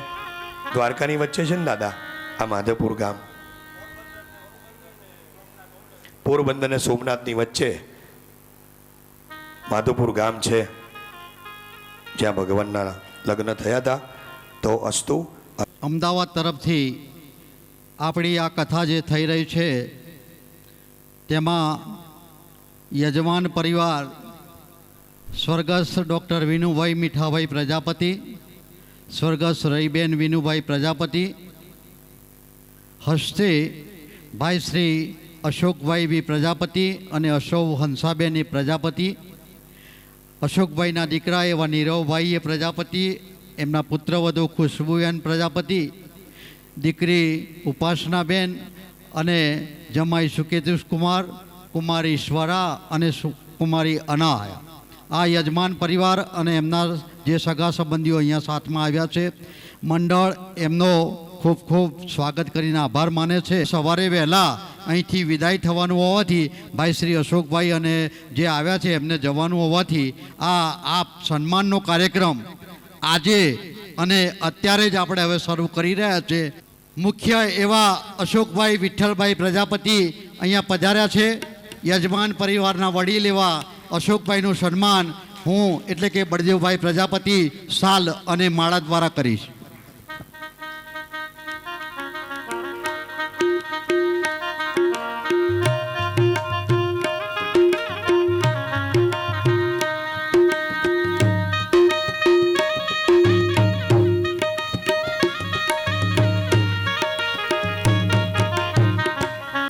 [SPEAKER 1] દ્વારકાની વચ્ચે છે ને દાદા આ માધવપુર ગામ. પોરબંદર ને સોમનાથની વચ્ચે માધવપુર ગામ છે જ્યાં ભગવાનના લગ્ન થયા હતા. તો અસ્તુ.
[SPEAKER 3] અમદાવાદ તરફથી આપણી આ કથા જે થઈ રહી છે તેમાં યજમાન પરિવાર સ્વર્ગસ્થ ડૉક્ટર વિનુભાઈ મીઠાભાઈ પ્રજાપતિ, સ્વર્ગસ્થ રહીબેન વિનુભાઈ પ્રજાપતિ, હસ્તે ભાઈ શ્રી અશોકભાઈ બી પ્રજાપતિ અને અશોક હંસાબેન એ પ્રજાપતિ, અશોકભાઈના દીકરા એવા નીરવભાઈ એ પ્રજાપતિ, એમના પુત્રવધુ ખુશ્બુબેન પ્રજાપતિ, દીકરી ઉપાસનાબેન અને જમાઈ સુકેતુષ કુમાર, કુમારી ઈશ્વરા અને કુમારી અનાયા. આ યજમાન પરિવાર અને એમના જે સગા સંબંધીઓ અહીંયા સાથમાં આવ્યા છે, મંડળ એમનો ખૂબ ખૂબ સ્વાગત કરીને આભાર માને છે. સવારે વહેલા અહીંથી વિદાય થવાનું હોવાથી ભાઈ શ્રી અશોકભાઈ અને જે આવ્યા છે એમને જવાનું હોવાથી આ સન્માનનો કાર્યક્રમ આજે અને અત્યારે જ આપણે હવે શરૂ કરી રહ્યા છે. મુખ્ય એવા અશોકભાઈ વિઠ્ઠલભાઈ પ્રજાપતિ અહીંયા પધાર્યા છે. યજમાન પરિવારના વડીલ એવા અશોકભાઈનું સન્માન હું એટલે કે બળદેવભાઈ પ્રજાપતિ શાલ અને માળા દ્વારા કરીશ.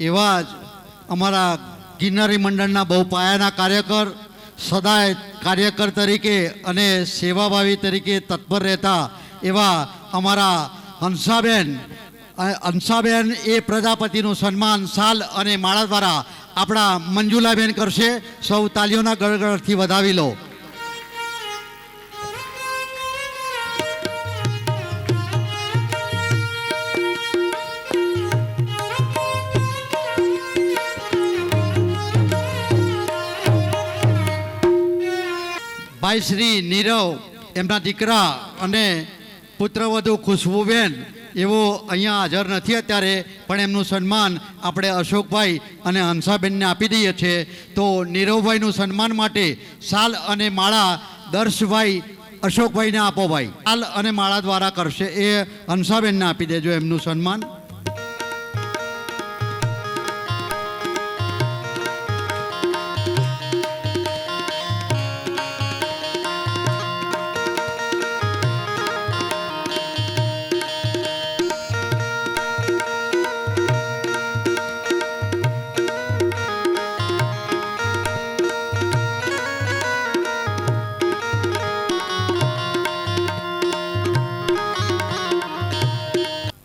[SPEAKER 3] એવા જ અમારા ગિરનારી મંડળના બહુ પાયાના કાર્યકર, સદાય કાર્યકર તરીકે અને સેવાભાવી તરીકે તત્પર રહેતા એવા અમારા હંસાબેન એ પ્રજાપતિનું સન્માન શાલ અને માળા દ્વારા આપણા મંજુલાબેન કરશે. સૌ તાલીઓના ગળગળથી વધાવી લો. ભાઈ શ્રી નીરવ એમના દીકરા અને પુત્રવધુ ખુશ્બુબેન એવો અહીંયા હાજર નથી અત્યારે, પણ એમનું સન્માન આપણે અશોકભાઈ અને હંસાબેનને આપી દઈએ છીએ. તો નીરવભાઈનું સન્માન માટે શાલ અને માળા દર્શભાઈ અશોકભાઈને આપો. ભાઈ શાલ અને માળા દ્વારા કરશે એ હંસાબેનને આપી દેજો એમનું સન્માન.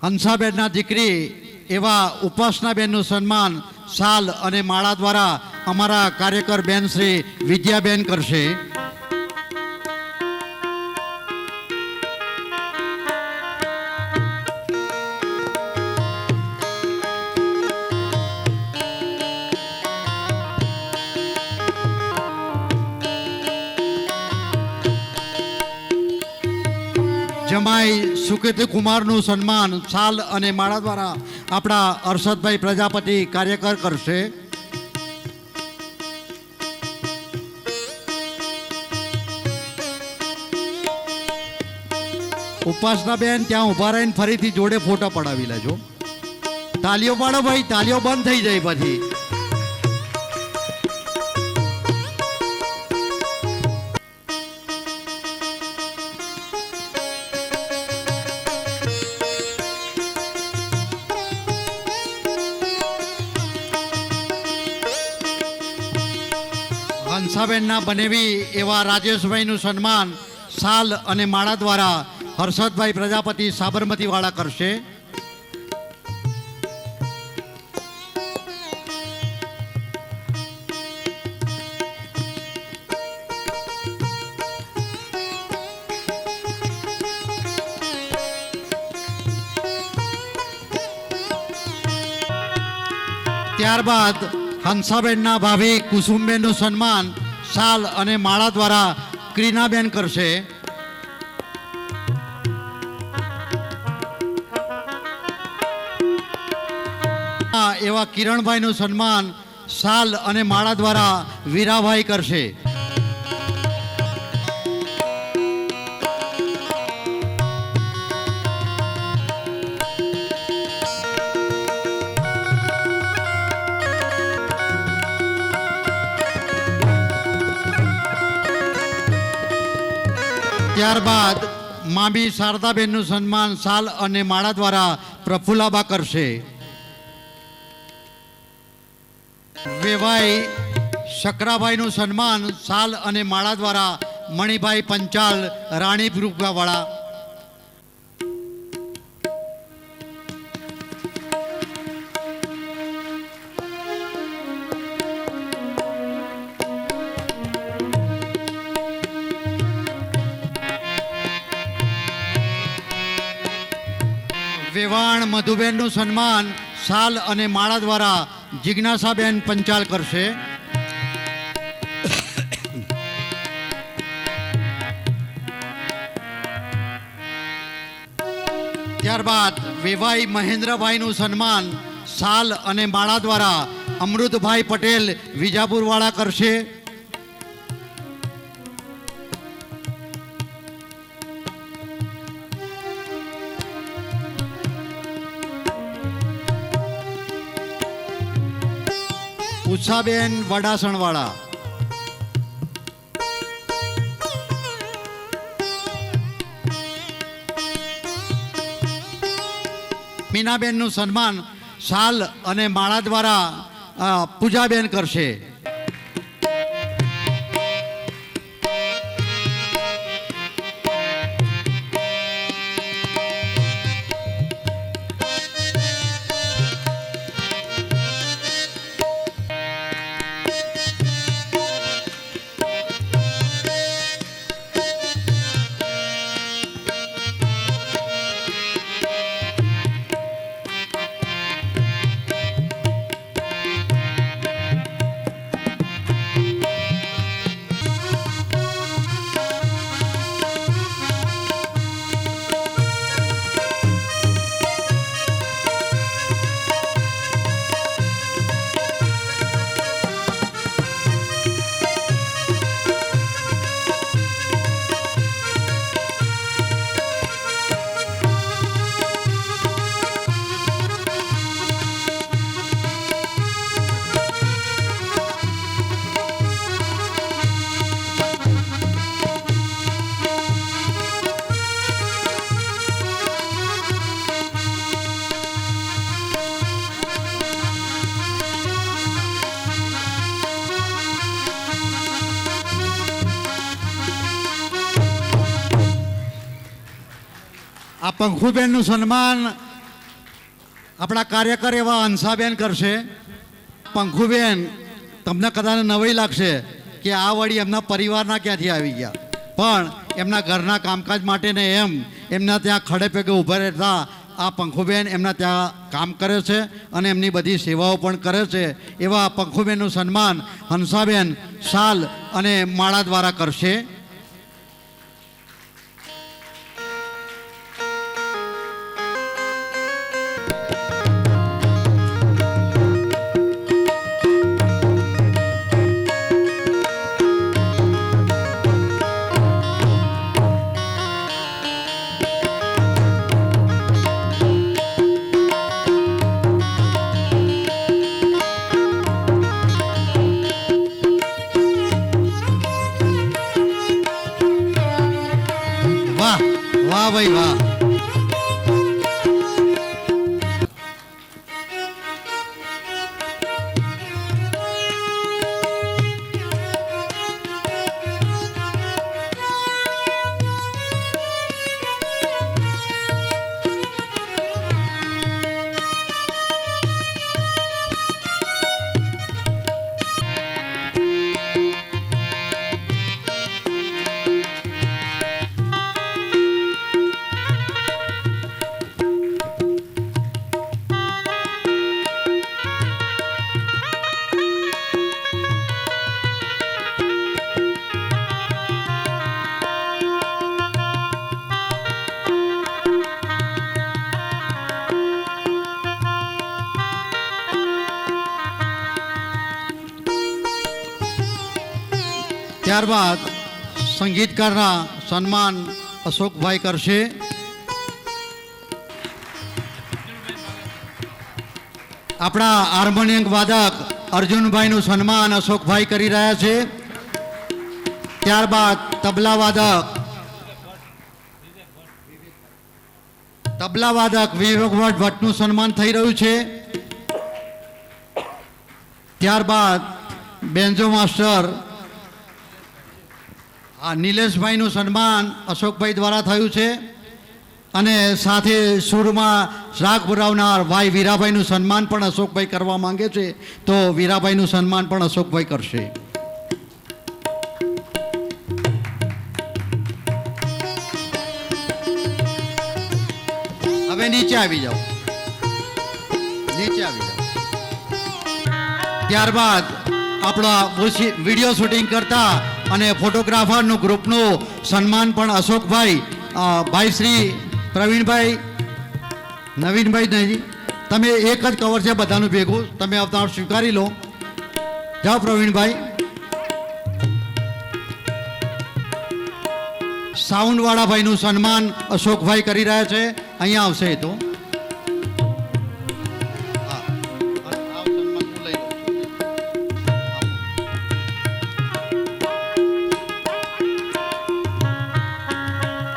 [SPEAKER 3] હંસાબેનના દીકરી એવા ઉપાસનાબેનનું સન્માન શાલ અને માળા દ્વારા અમારા કાર્યકર બેન શ્રી વિદ્યાબેન કરશે. જમાઈ સુકેતુ કુમારનું સન્માન શાલ અને માળા દ્વારા આપણા હર્ષદભાઈ પ્રજાપતિ કાર્યકર કરશે. ઉપાસનાબેન ત્યાં ઊભા રહીને ફરીથી જોડે ફોટો પડાવી લેજો. તાલીઓ પાડો ભાઈ, તાલીઓ બંધ થઈ જાય પછી. હંસાબેનના બનેવી એવા રાજેશભાઈનું સન્માન શાલ અને માળા દ્વારા હર્ષદભાઈ પ્રજાપતિ સાબરમતીવાળા કરશે. ત્યારબાદ હંસાબેનના ભાભી કુસુમબેનનું સન્માન શાલ અને માળા દ્વારા ક્રીનાબેન કરશે. એવા કિરણભાઈનું સન્માન શાલ અને માળા દ્વારા વીરાભાઈ કરશે. ત્યારબાદ મામી શારદાબેનનું સન્માન શાલ અને માળા દ્વારા પ્રફુલ્લાબા કરશે. વેવાઈ શકરાભાઈનું સન્માન શાલ અને માળા દ્વારા મણિભાઈ પંચાલ રાણીપુરવાળા. વેવાણ મધુબેનનું સન્માન શાલ અને માળા દ્વારા જિજ્ઞાસાબેન પંચાલ કરશે. ત્યારબાદ વેવાઈ મહેન્દ્રભાઈનું સન્માન શાલ અને માળા દ્વારા અમૃતભાઈ પટેલ વિજાપુરવાળા કરશે. ઉષાબેન વડાસણવાળા. મીનાબેનનું સન્માન શાલ અને માળા દ્વારા પૂજાબેન કરશે. આ પંખુબેનનું સન્માન આપણા કાર્યકર એવા હંસાબેન કરશે. પંખુબેન, તમને કદાચ નવાઈ લાગશે કે આ વળી એમના પરિવારના ક્યાંથી આવી ગયા, પણ એમના ઘરના કામકાજ માટે ને એમના ત્યાં ખડે પગે ઊભા રહેતા આ પંખુબેન એમના ત્યાં કામ કરે છે અને એમની બધી સેવાઓ પણ કરે છે. એવા પંખુબેનનું સન્માન હંસાબેન શાલ અને માળા દ્વારા કરશે. વાહ વાહ ભાઈ વાહ. ત્યારબાદ સંગીતકારના સન્માન અશોકભાઈ કરશે. આપણા હાર્મોનિયમ વાદક અર્જુનભાઈનું સન્માન અશોકભાઈ કરી રહ્યા છે. ત્યારબાદ તબલા વાદક વિવેક ભટ્ટનું સન્માન થઈ રહ્યું છે. ત્યારબાદ બેન્જો માસ્ટર નિલેશભાઈનું સન્માન અશોકભાઈ દ્વારા થયું છે. અને સાથે સુરમાં રાગ પુરાવનાર ભાઈ વીરાભાઈનું સન્માન પણ અશોકભાઈ કરવા માંગે છે, તો વીરાભાઈનું સન્માન પણ અશોકભાઈ કરશે. હવે નીચે આવી જાઓ. ત્યારબાદ આપણા વિડીયો શૂટિંગ કરતા અને ફોટોગ્રાફરનું ગ્રુપનું સન્માન પણ અશોકભાઈ ભાઈ શ્રી પ્રવીણભાઈ નવીનભાઈ નહીં, તમે એક જ કવર છે બધાનું ભેગું, તમે આવતા સ્વીકારી લો. જાઓ પ્રવીણભાઈ. સાઉન્ડવાળા ભાઈનું સન્માન અશોકભાઈ કરી રહ્યા છે. અહીંયા આવશે તો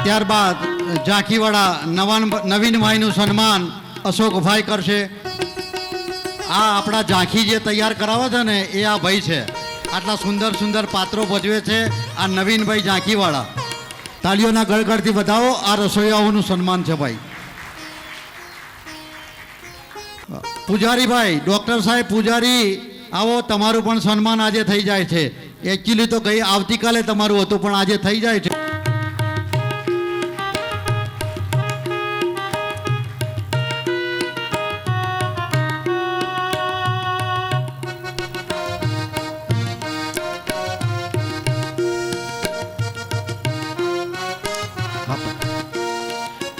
[SPEAKER 3] ત્યારબાદ ઝાંખીવાળા નવીનભાઈનું સન્માન અશોકભાઈ કરશે. આ આપણા ઝાંખી જે તૈયાર કરાવે છે ને એ આ ભાઈ છે. આટલા સુંદર સુંદર પાત્રો ભજવે છે આ નવીનભાઈ ઝાંખીવાળા. તાળીઓના ગળગળથી બતાવો. આ રસોઈયાઓનું સન્માન છે ભાઈ. પૂજારીભાઈ, ડૉક્ટર સાહેબ પૂજારી આવો, તમારું પણ સન્માન આજે થઈ જાય છે. એકચ્યુઅલી તો આવતીકાલે તમારું હતું પણ આજે થઈ જાય છે.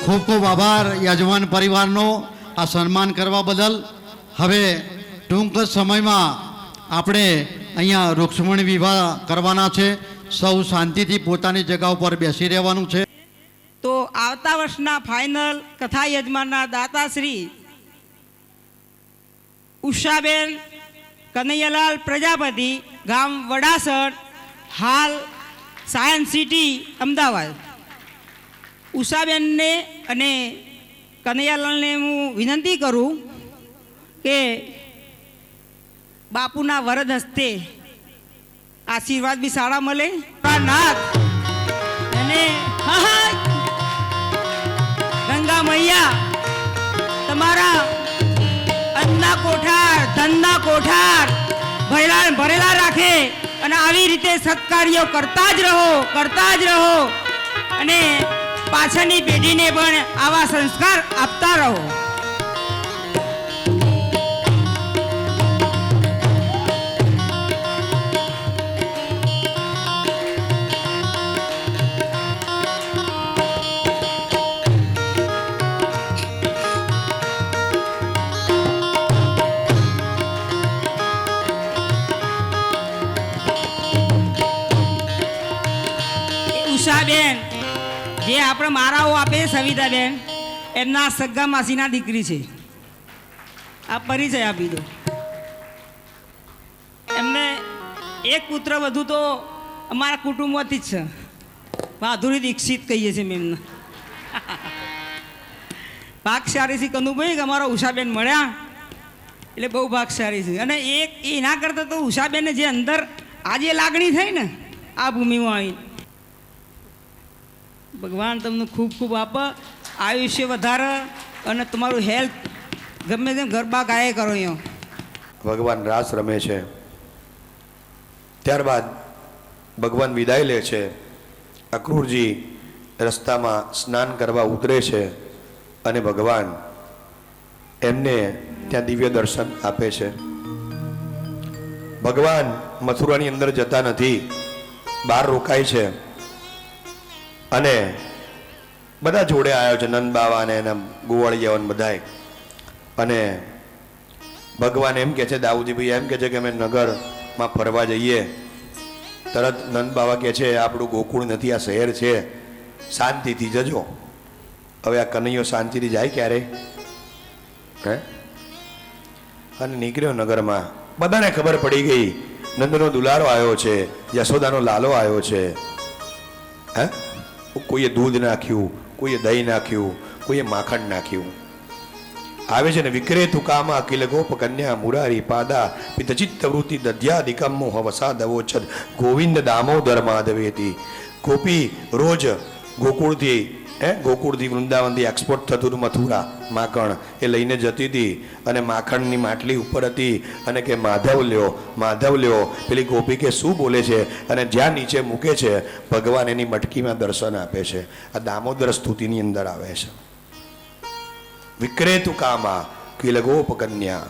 [SPEAKER 3] ખૂબ ખૂબ આભાર યજમાન પરિવારનો આ સન્માન કરવા બદલ. હવે ટૂંક જ સમયમાં આપણે અહીંયા રૂક્ષ્મણી વિવાહ કરવાના છે. સૌ શાંતિથી પોતાની જગ્યા ઉપર બેસી રહેવાનું છે.
[SPEAKER 4] તો આવતા વર્ષના ફાઇનલ કથા યજમાનના દાતાશ્રી ઉષાબેન કનૈયાલાલ પ્રજાપતિ, ગામ વડાસર, હાલ સાયન્સ સિટી અમદાવાદ. ઉષાબેનને અને કનૈયાલાલને હું વિનંતી કરું કે બાપુના વરદ હસ્તે આશીર્વાદ બી સારા મળે. નાથ અને ગંગા મૈયા તમારા અન્નના કોઠાર, ધનના કોઠાર ભરેલા રાખે અને આવી રીતે સત્કાર્યો કરતા જ રહો અને પાછળની પેઢીને પણ આવા સંસ્કાર આપતા રહો. ઉષાબેન જે આપણે મારાઓ આપે સવિતાબેન, એમના સગા માસીના દીકરી છે. આ પરિચય આપી દો. એમને એક પુત્ર વધુ તો અમારા કુટુંબમાંથી જ છે. માધુરી દીક્ષિત કહીએ છીએ એમને. ભાગશાળી છે કનુભાઈ કે અમારા ઉષાબેન મળ્યા એટલે બહુ ભાગશાળી છે. અને એના કરતાં તો ઉષાબેનને જે અંદર આજે લાગણી થઈ ને આ ભૂમિમાં આવી, ભગવાન તમને ખૂબ ખૂબ આપે, આયુષ્ય વધારે અને તમારું હેલ્થ ગમે તેમ ગરબા ગાય કરો. અહીંયા
[SPEAKER 1] ભગવાન રાસ રમે છે. ત્યારબાદ ભગવાન વિદાય લે છે. અક્રૂરજી રસ્તામાં સ્નાન કરવા ઉતરે છે અને ભગવાન એમને ત્યાં દિવ્ય દર્શન આપે છે. ભગવાન મથુરાની અંદર જતા નથી, બહાર રોકાય છે અને બધા જોડે આવ્યો છે, નંદ બાવા ને એના ગોવાળિયાઓ બધાય. અને ભગવાન એમ કહે છે, દાઉદીભાઈ એમ કહે છે કે અમે નગરમાં ફરવા જઈએ તરત નંદ બાવા કહે છે આપણું ગોકુળ નથી, આ શહેર છે, શાંતિથી જજો. હવે આ કનૈયો શાંતિથી જાય ક્યારે? હે? અને નીકળ્યો નગરમાં. બધાને ખબર પડી ગઈ નંદનો દુલારો આવ્યો છે, યશોદાનો લાલો આવ્યો છે. હે? કોઈએ દૂધ નાખ્યું, કોઈએ દહીં નાખ્યું, કોઈએ માખણ નાખ્યું. આવે છે ને વિક્રેતુ કામા અખિલ ગોપ કન્યા મુરારી પાદા પિતચિત્ત વૃત્તિ દધ્યાધિકમ મોહ વસાદવોચ્છદ ગોવિંદ દામોદર માધવેતી. ગોપી રોજ ગોકુળથી વૃંદાવનથી એક્સપોર્ટ થતું હતું મથુરા માખણ, એ લઈને જતી હતી અને માખણની માટલી ઉપર હતી અને કે માધવ લ્યો. પેલી ગોપી કે શું બોલે છે? અને જ્યાં નીચે મૂકે છે ભગવાન એની મટકીમાં દર્શન આપે છે. આ દામોદર સ્તુતિની અંદર આવે છે. વિક્રેતુ કામા કિલ ગોપ કન્યા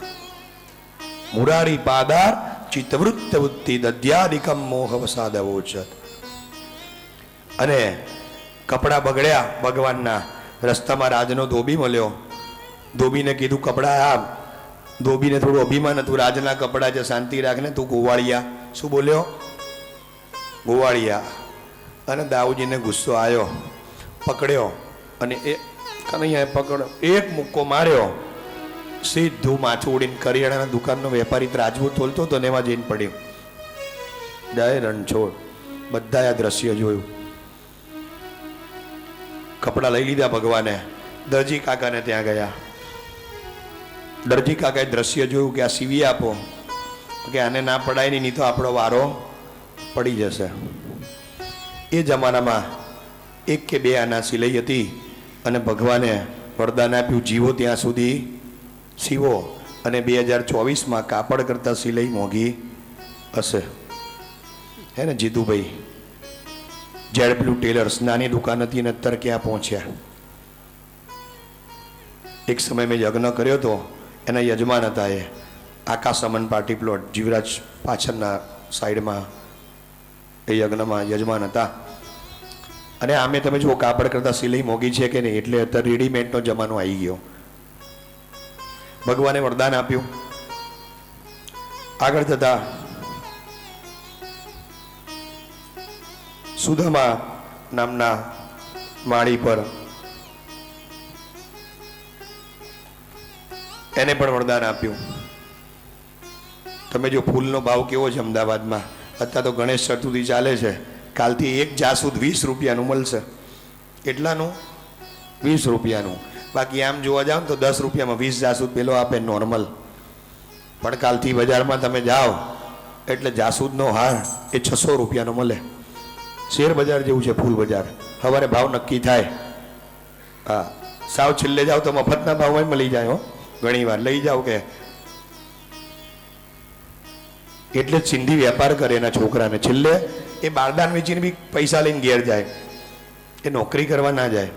[SPEAKER 1] મુરારી પાદાર ચિત્તવૃત્ત વૃત્તિ દધ્યાધિકમ મોહ વસાદવોચ્છદ. અને કપડાં બગડ્યા ભગવાનના. રસ્તામાં રાજનો ધોબી મળ્યો. ધોબીને કીધું કપડાં આપ. ધોબીને થોડું અભિમાન હતું, રાજના કપડાં છે, શાંતિ રાખને, તું ગોવાળિયા. શું બોલ્યો? ગોવાળિયા. અને દાઉજીને ગુસ્સો આવ્યો, પકડ્યો અને એ કનૈયાએ પકડ્યો, એક મુક્કો માર્યો, સીધું માથું ઉડીને કરિયાણાના દુકાનનો વેપારી રાજવું તોલતો તો એમાં જઈને પડ્યો. જય રણછોડ. બધાએ આ દ્રશ્ય જોયું. કપડાં લઈ લીધા ભગવાને. દરજી કાકાને ત્યાં ગયા. દરજી કાકાએ દ્રશ્ય જોયું કે આ સીવી આપો, કે આને ના પડાય નહીં તો આપણો વારો પડી જશે. એ જમાનામાં 1 કે 2 આના સિલાઈ હતી અને ભગવાને વરદાન આપ્યું જીવો ત્યાં સુધી સીવો. અને 2024માં કાપડ કરતાં સિલાઈ મોંઘી હશે. હે ને જીતુભાઈ? જેડ બ્લુ ટેલર્સ નાની દુકાન હતી અને અત્યારે ક્યાં પહોંચ્યા. એક સમય મેં યજ્ઞ કર્યો હતો, એના યજમાન હતા એ આકાશ અમન પાર્ટી પ્લોટ જીવરાજ પાછળના સાઈડમાં. એ યજ્ઞમાં યજમાન હતા. અને આમે તમે જુઓ કાપડ કરતાં સિલાઈ મોંઘી છે કે નહીં, એટલે અત્યારે રેડીમેડનો જમાનો આવી ગયો. ભગવાને વરદાન આપ્યું. આગળ જતા સુદામા નામના માળી પર એને પણ વરદાન આપ્યું. તમે જો ફૂલનો ભાવ કેવો છે અમદાવાદમાં, અત્યારે તો ગણેશ ચતુર્થી ચાલે છે, કાલથી એક જાસૂદ 20 રૂપિયાનું મળશે. એટલાનું? 20 રૂપિયાનું. બાકી આમ જોવા જાઓ તો 10 રૂપિયામાં 20 જાસૂદ પેલો આપે નોર્મલ. પણ કાલથી બજારમાં તમે જાઓ એટલે જાસૂદનો હાર એ 600 રૂપિયાનો મળે. શેર બજાર જેવું છે ફૂલ બજાર. સવારે ભાવ નક્કી થાય. હા, સાવ છેલ્લે જાઓ તો મફતના ભાવમાં મળી જાય. હો, ઘણી વાર લઈ જાઓ કે. એટલે જ સિંધી વેપાર કરે એના છોકરાને. છેલ્લે એ બારદાન વેચીને બી પૈસા લઈને ઘેર જાય, એ નોકરી કરવા ના જાય.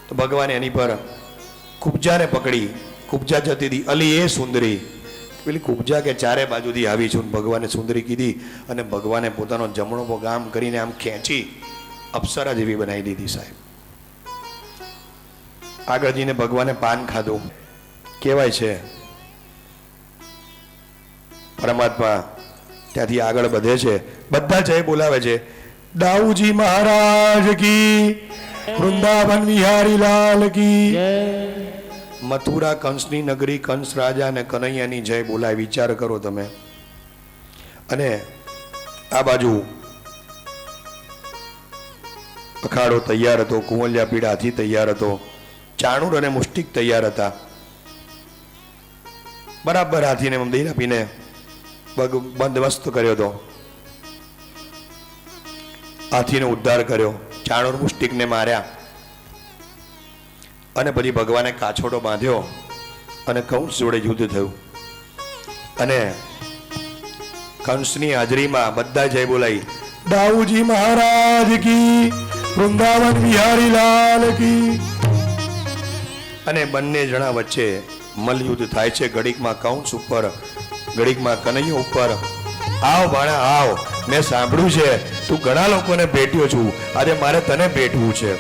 [SPEAKER 1] તો ભગવાને એની પર કુબજાને પકડી. કુબજા જતી હતી. અલી એ સુંદરી. પેલી કુબજા કે ચારે બાજુથી આવી છું. ભગવાને સુંદરી કીધી અને ભગવાને પોતાનો જમણો પગ આમ કરીને આમ ખેંચી અપ્સરા જેવી બનાવી દીધી. સાહેબ આગળ જઈને ભગવાને પાન ખાધું. કહેવાય છે પરમાત્મા ત્યાંથી આગળ વધે છે. બધા જય બોલાવે છે. દાઉજી મહારાજ કી, વૃંદાવન વિહારી લાલ કી. મથુરા કંસની નગરી, કંસ રાજા અને કનૈયાની જય બોલાય. વિચાર કરો તમે. અને આ બાજુ અખાડો તૈયાર હતો, કુંવલિયા પીડા હાથી તૈયાર હતો, ચાણુર અને મુષ્ટિક તૈયાર હતા. બરાબર હાથીને મંદિર આપીને બંદોબસ્ત કર્યો હતો. હાથીનો ઉદ્ધાર કર્યો, ચાણુર મુષ્ટિકને માર્યા અને પછી ભગવાને કાછોડો બાંધ્યો અને કંસ જોડે યુદ્ધ થયું. અને કંસની હાજરીમાં બધા જય બોલાઈ. દાઉજી મહારાજ કી, વૃંદાવન વિહારી લાલ કી. અને બંને જણા વચ્ચે મલયુદ્ધ થાય છે. ઘડીકમાં કંસ ઉપર, ઘડીકમાં કનૈયો ઉપર. આવ ભાણા આવ, મેં સાંભળ્યું છે તું ઘણા લોકોને ભેટ્યો છું, આજે મારે તને ભેટવું છે.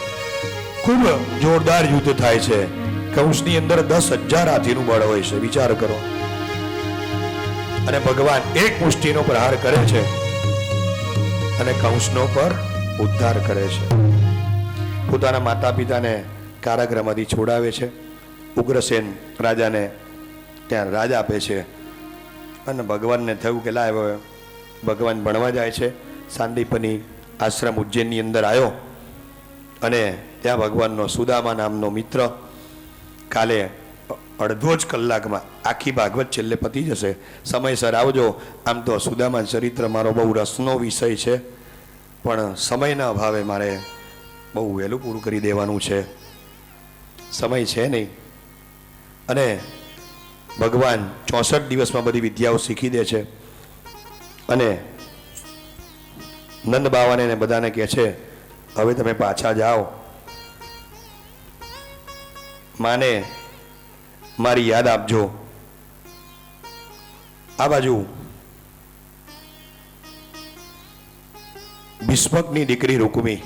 [SPEAKER 1] ખૂબ જોરદાર યુદ્ધ થાય છે. કંસની અંદર 10,000 હાથીનું બળ હોય છે. વિચાર કરો. અને ભગવાન એક મુષ્ટિનો પ્રહાર કરે છે અને કંસનો પર ઉદ્ધાર કરે છે. પોતાના માતા પિતાને કારાગૃહમાંથી છોડાવે છે. ઉગ્રસેન રાજાને ત્યાં રાજ આપે છે અને ભગવાનને થયું કે લાવ ભગવાન ભણવા જાય છે. સાંદીપની આશ્રમ ઉજ્જૈનની અંદર આવ્યો અને ત્યાં ભગવાનનો સુદામા નામનો મિત્ર કાલે અડધો જ કલાકમાં આખી ભાગવત છેલ્લે પતી જશે, સમયસર આવજો. આમ તો સુદામા ચરિત્ર મારો બહુ રસનો વિષય છે, પણ સમયના અભાવે મારે બહુ વહેલું પૂરું કરી દેવાનું છે, સમય છે નહીં. અને ભગવાન 64 દિવસમાં બધી વિદ્યાઓ શીખી દે છે અને નંદ બાવાને બધાને કહે છે હવે તમે પાછા જાઓ, માને મારી યાદ આપજો. આ બાજુ ભીષ્મકની દીકરી રૂકમી,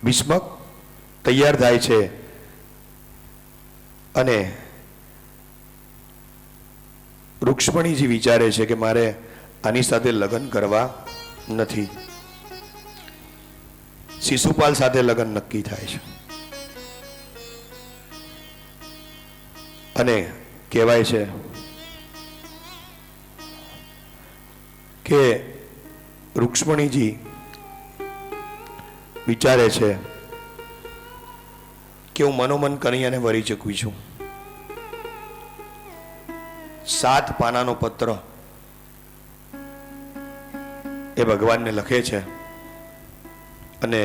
[SPEAKER 1] ભીષ્મક તૈયાર થાય છે અને રૂક્ષ્મણીજી વિચારે છે કે મારે આની સાથે લગ્ન કરવા નથી. શિશુપાલ સાથે લગ્ન નક્કી થાય છે અને કહેવાય છે કે રૂક્ષ્મણીજી વિચારે છે કે હું મનોમન કરી અને વરી ચૂકવી છું. 7 પાનાનો પત્ર એ ભગવાનને લખે છે અને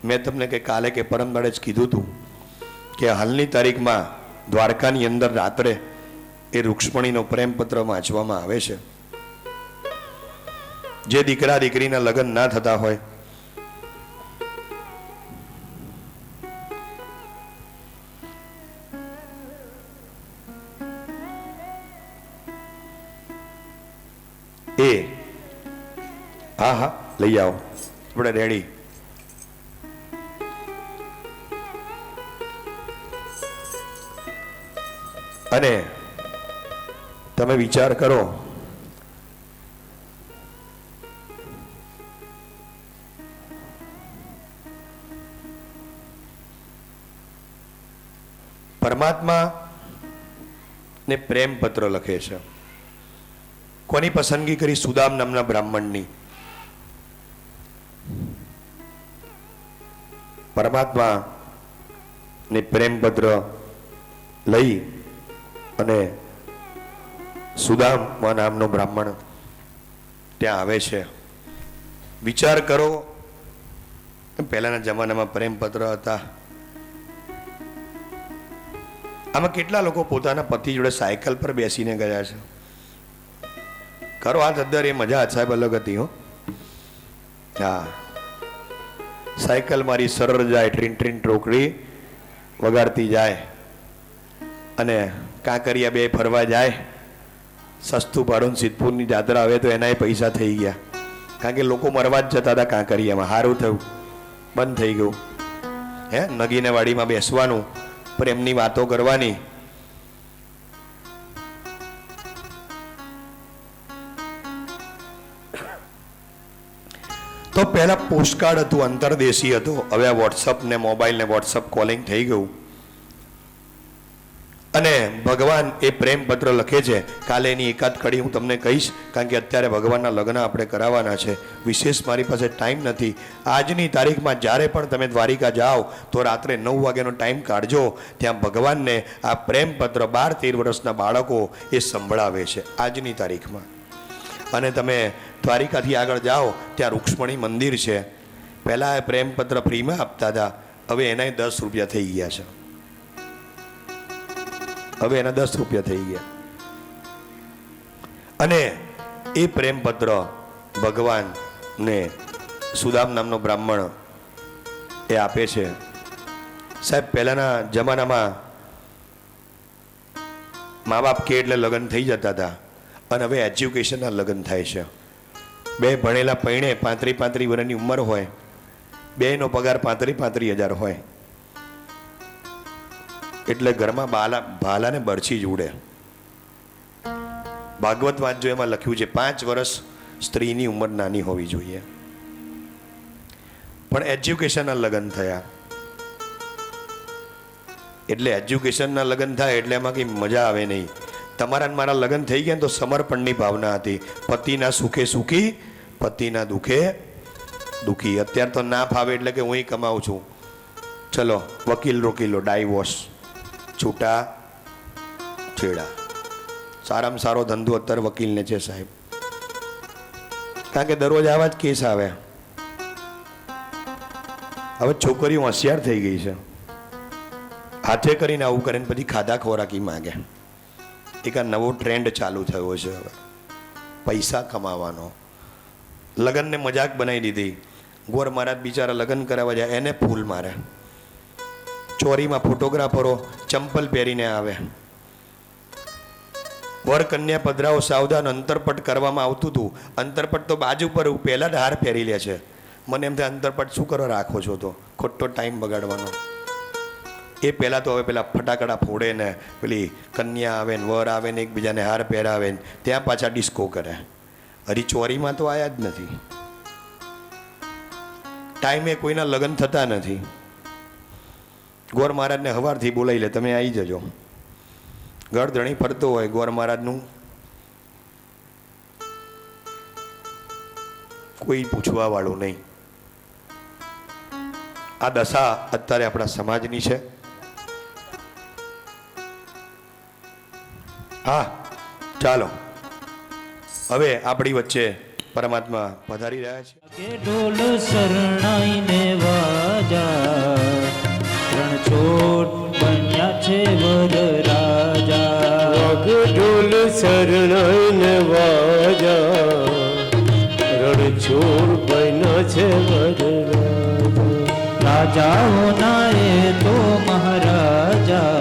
[SPEAKER 1] મેં તમને કે કાલે કે પરમ દાડે જ કીધું હતું કે હાલની તારીખમાં દ્વારકાની અંદર રાત્રે એ રૂક્ષ્મણીનો પ્રેમપત્ર વાંચવામાં આવે છે. જે દીકરા દીકરીના લગ્ન ના થતા હોય એ હા લઈ આવો, આપણે રેડી. અને તમે વિચાર કરો પરમાત્મા ને પ્રેમ પત્ર લખે છે. કોની પસંદગી કરી? સુદામ નામના બ્રાહ્મણની. પરમાત્મા ને પ્રેમ પત્ર લઈ અને સુદામ નામનો બ્રાહ્મણ ત્યાં આવે છે. વિચાર કરો, પહેલાના જમાનામાં પ્રેમપત્ર હતા. આમાં કેટલા લોકો પોતાના પતિ જોડે સાયકલ પર બેસીને ગયા છે? કરો આ અદ્દર, એ મજા સાહેબ અલગ હતી હો. હા, સાયકલ મારી સરળ જાય, ટ્રીન ટ્રીન ટોકરી વગાડતી જાય અને કાંકરિયા બે ફરવા જાય. સસ્તું ભાડું સિદ્ધપુરની જાત્રા આવે તો એનાય પૈસા થઈ ગયા, કારણ કે લોકો મરવા જ જતા હતા કાંકરિયામાં. સારું થયું બંધ થઈ ગયું. હે, નગીને વાડીમાં બેસવાનું, પ્રેમની વાતો કરવાની. તો પહેલા પોસ્ટકાર્ડ હતું, અંતરદેશી હતું. હવે આ વોટ્સઅપ ને મોબાઈલ ને વોટ્સઅપ કોલિંગ થઈ ગયું. અને ભગવાન એ પ્રેમ પત્ર લખે છે. કાલે એની એકાદ કડી હું તમને કહીશ, કારણ કે અત્યારે ભગવાનના લગ્ન આપણે કરાવવાના છે. વિશેષ મારી પાસે ટાઈમ નથી. આજની તારીખમાં જ્યારે પણ તમે દ્વારિકા જાઓ તો રાત્રે 9 વાગ્યાનો ટાઈમ કાઢજો. ત્યાં ભગવાનને આ પ્રેમ પત્ર 12-13 વર્ષના બાળકો એ સંભળાવે છે આજની તારીખમાં. અને તમે દ્વારિકાથી આગળ જાઓ ત્યાં રૂક્ષ્મણી મંદિર છે. પહેલાં એ પ્રેમપત્ર ફ્રીમાં આપતા હતા, હવે એના 10 રૂપિયા થઈ ગયા છે. હવે એના 10 રૂપિયા થઈ ગયા. અને એ પ્રેમપત્ર ભગવાનને સુદામ નામનો બ્રાહ્મણ એ આપે છે. સાહેબ, પહેલાના જમાનામાં મા બાપ કે એટલે લગ્ન થઈ જતા હતા, અને હવે એજ્યુકેશનના લગ્ન થાય છે. બે ભણેલા પૈણે 35 વર્ષની ઉંમર હોય, બેનો પગાર 35,000 હોય, એટલે ઘરમાં ભાલાને બરછી જ ઉડે. ભાગવત વાંચજો, એમાં લખ્યું છે 5 વર્ષ સ્ત્રીની ઉંમર નાની હોવી જોઈએ. પણ એજ્યુકેશનના લગ્ન થયા એટલે એજ્યુકેશનના લગ્ન થાય એટલે એમાં કંઈ મજા આવે નહીં. તમારા ને મારા લગ્ન થઈ ગયા તો સમર્પણની ભાવના હતી. પતિના સુખે સુખી, પતિના દુઃખે દુઃખી. અત્યારે તો ના ફાવે એટલે કે હું કમાઉં છું, ચલો વકીલ રોકી લો, ડાયવોર્સ, છૂટા છેડા. સારામાં સારો ધંધો અત્યારે વકીલને છે સાહેબ, કારણ કે દરરોજ આવા જ કેસ આવે. હવે છોકરીઓ હોશિયાર થઈ ગઈ છે, હાથે કરીને આવું કરે ને પછી ખાધા ખોરાકી માગે. એક આ નવો ટ્રેન્ડ ચાલુ થયો છે હવે પૈસા કમાવાનો. લગ્નને મજાક બનાવી દીધી. ગોર મહારાજ બિચારા લગ્ન કરાવવા જાય એને ફૂલ મારે. ચોરીમાં ફોટોગ્રાફરો ચંપલ પહેરીને આવે. વર કન્યા પધરાઓ સાવધાન, અંતરપટ કરવામાં આવતું હતું. અંતરપટ તો બાજુ પર પહેલા જ હાર પહેરી લે છે. મને એમ થાય અંતરપટ શું કરો રાખો છો, તો ખોટો ટાઈમ બગાડવાનો. એ પહેલાં તો હવે પેલા ફટાકડા ફોડે ને પેલી કન્યા આવે ને વર આવે ને એકબીજાને હાર પહેરાવે ને ત્યાં પાછા ડિસ્કો કરે. હરી ચોરીમાં તો આયા જ નથી. ટાઈમે કોઈના લગ્ન થતા નથી. ગોર મહારાજને હવારથી બોલાવી લે, તમે આવી જજો. ગળધણી ફરતો હોય ગોર મહારાજનું, કોઈ પૂછવા વાળું નહીં. આ દશા અત્યારે આપણા સમાજની છે. હા ચાલો, હવે આપણી વચ્ચે પરમાત્મા પધારી રહ્યા છે.
[SPEAKER 2] કે ઢોલ શરણાઈને વાજા, રણછોડ બન્યા છે વર રાજા.
[SPEAKER 5] ઢોલ શરણાઈને વાજા, રણછોડ બન્યા છે વર
[SPEAKER 2] રાજાઓના એ તો મહારાજા,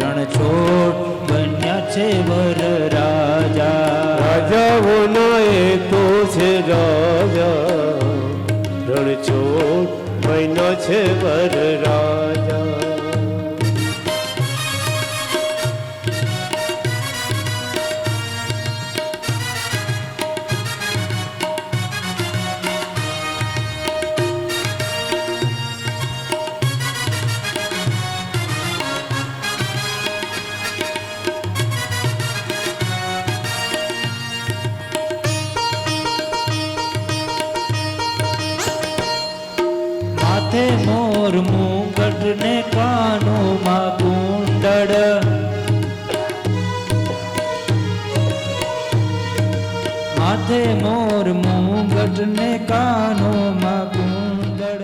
[SPEAKER 2] રણછોડ બન્યા છે વર રાજા.
[SPEAKER 5] રાજાઓના એ તો છે રાજા, રણછોડ બન્યા છે વર રાજા.
[SPEAKER 2] માથે મોર મુગટ ને કાનોમાં કુંડળ, માથે મોર મુગટ ને કાનોમાં કુંડળ.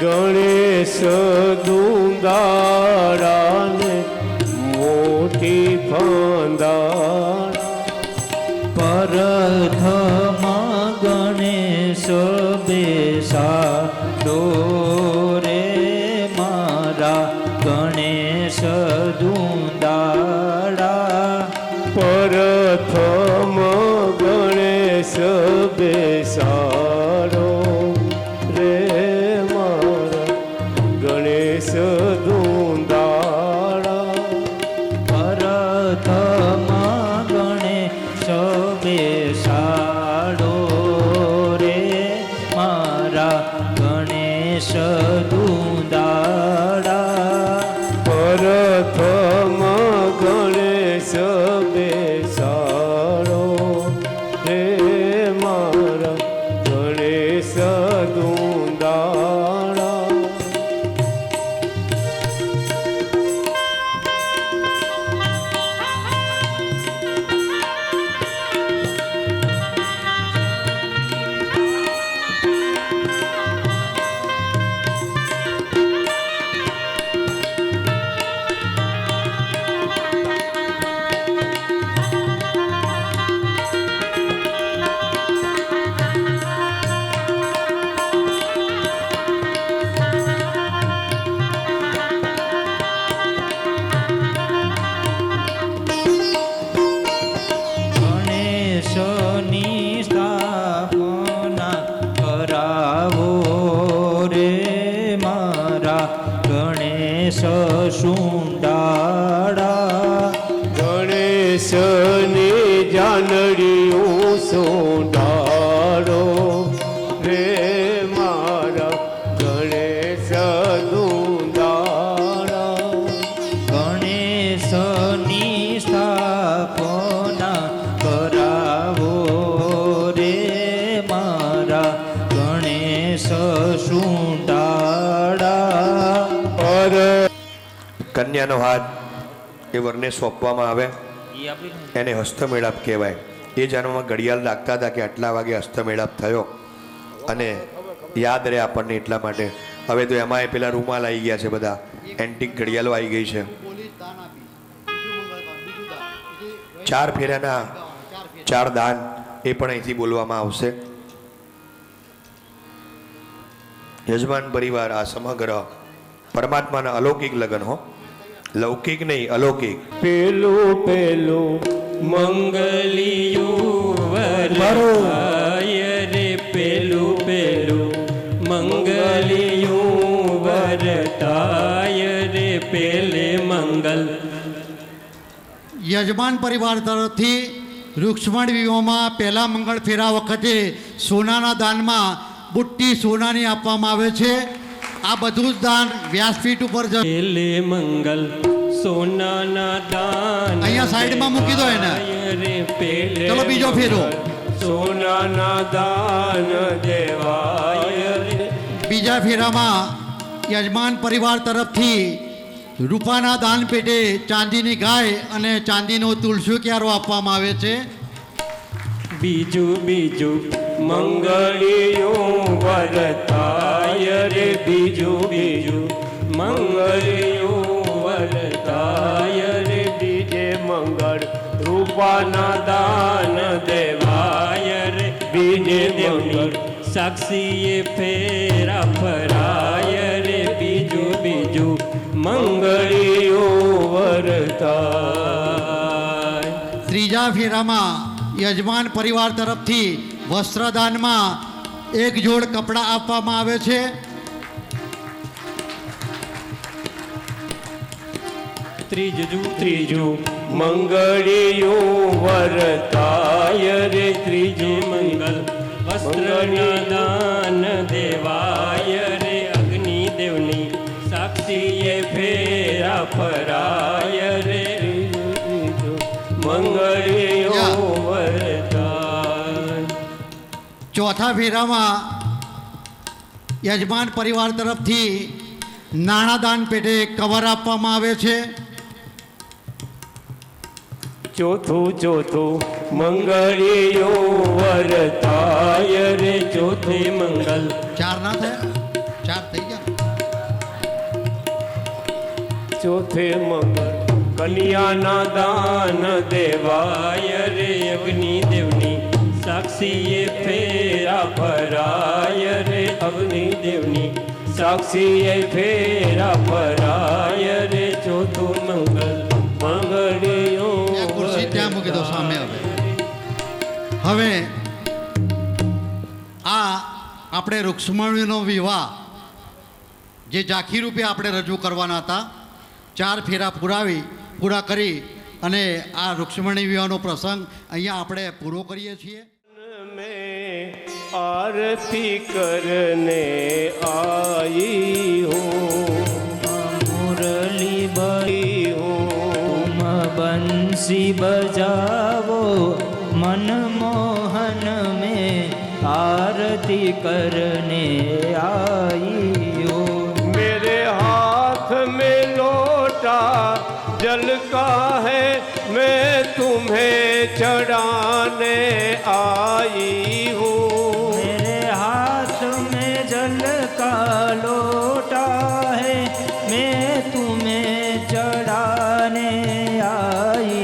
[SPEAKER 5] ગણેશ દુંદારાને મોટી ફાંદાર,
[SPEAKER 2] પરથમાં ગણેશ બેસાડો રે મારા ગણેશ દુંદાળા.
[SPEAKER 5] પ્રથમ ગણેશ બેસાડો રે મારા ગણેશ દુંદાળા.
[SPEAKER 2] પરથમાં ગણેશ બેસાડો રે મારા ગણેશ દુંદાળા.
[SPEAKER 5] પ્રથમ ગણેશ બેસાડો રે મારા ગણેશ દુંદાળા.
[SPEAKER 2] ગણેશ સુંડાળા
[SPEAKER 5] ગણેશની જાનડીયું સોંડાળો રે મારા ગણેશ દુંદાળા
[SPEAKER 2] ગણેશની સ્થાપના કરાવો રે મારા ગણેશ સુંડાળા.
[SPEAKER 5] પર
[SPEAKER 1] કન્યાનો હાથ એ વરને સોંપવામાં આવે એને હસ્તમેળાપ કહેવાય. એ જાણવામાં ઘડિયાળ લાગતા હતા કે આટલા વાગે હસ્તમેળાપ થયો અને યાદ રહે આપણને એટલા માટે. હવે તો એમાંય પેલા રૂમાલ આવી ગયા છે, બધા એન્ટિક ઘડિયાળો આવી ગઈ છે. 4 ફેરાના 4 દાન એ પણ અહીંથી બોલવામાં આવશે. યજમાન પરિવાર આ સમગ્ર પરમાત્માના અલૌકિક લગ્ન હો, લૌકિક નહીં અલૌકિક.
[SPEAKER 5] પેલું પેલું
[SPEAKER 2] મંગલિયું વરતાય રે પેલું પેલું મંગલિયું વરતાય રે પેલે મંગલ.
[SPEAKER 3] યજમાન પરિવાર તરફથી રૂક્ષ્મણ વિવાહમાં પહેલા મંગળ ફેરા વખતે સોનાના દાનમાં બુટ્ટી સોનાની આપવામાં આવે છે. આ બધું જ દાન વ્યાસપીઠ ઉપર
[SPEAKER 2] પેલે મંગલ સોનાના દાન
[SPEAKER 3] અહીંયા સાઈડમાં મૂકી દો એને.
[SPEAKER 2] રે પેલે
[SPEAKER 3] ચલો બીજો ફેરો.
[SPEAKER 5] સોનાના દાન દેવાય રે.
[SPEAKER 3] બીજા ફેરામાં યજમાન પરિવાર તરફથી રૂપાના દાન પેટે ચાંદીની ગાય અને ચાંદીનો તુલસી ક્યારો આપવામાં આવે છે.
[SPEAKER 2] બીજું બીજું
[SPEAKER 5] મંગળિયું વરતાય રે બીજું બીજું મંગળિયું વરતાય રે. બીજે મંગળ રૂપાના દાન દેવાય રે. બીજે મંગળ
[SPEAKER 2] સાક્ષીએ ફેરા ફરાય રે બીજું બીજું
[SPEAKER 5] મંગળિયું વરતાય.
[SPEAKER 3] ત્રીજા ફેરામાં યજમાન પરિવાર તરફથી વસ્ત્રદાનમાં 1 જોડ કપડાં આપવામાં આવે છે.
[SPEAKER 2] ત્રીજું
[SPEAKER 5] મંગળિયું વરતાય રે.
[SPEAKER 2] ત્રીજું મંગલ વસ્ત્રના દાન દેવાય રે અગ્નિદેવની સાક્ષીએ ફેરા ફરાય રે
[SPEAKER 5] મંગળિયું વરતાય.
[SPEAKER 3] ચોથા ફેરામાં યજમાન પરિવાર તરફથી નાણાં દાન પેટે કવર આપવામાં આવે છે.
[SPEAKER 5] ચોથું મંગળિયું વરતાય રે.
[SPEAKER 2] ચોથે મંગલ
[SPEAKER 3] 4 ના થયા? 4 થઈ ગયા.
[SPEAKER 5] ચોથે મંગળ કન્યાના દાન દેવાય રે.
[SPEAKER 2] અગ્નિદેવની સાક્ષીએ ફેરા ફરાય રે અગ્નિદેવની
[SPEAKER 5] સાક્ષીએ ફેરા ફરાય રે. ચોથું મંગળ મંગળિયું
[SPEAKER 3] ત્યાં ખુરશી ત્યાં મૂકી દો સામે. હવે આ આપણે રૂક્ષ્મણીનો વિવાહ જે ઝાંખી રૂપે આપણે રજૂ કરવાના હતા, 4 ફેરા પૂરા કરી અને આ રૂક્ષ્મણી વિવાહનો પ્રસંગ અહીંયા આપણે પૂરો કરીએ છીએ.
[SPEAKER 5] में आरती करने आई हूँ.
[SPEAKER 2] मुरली
[SPEAKER 5] आई हूँ.
[SPEAKER 2] तुम बंसी बजावो मनमोहन में आरती करने आई हो.
[SPEAKER 5] मेरे हाथ में लोटा जल का है मैं तुम्हें चढ़ाने आई हूँ.
[SPEAKER 2] मेरे हाथ में जल का लोटा है मैं तुम्हें चढ़ाने आई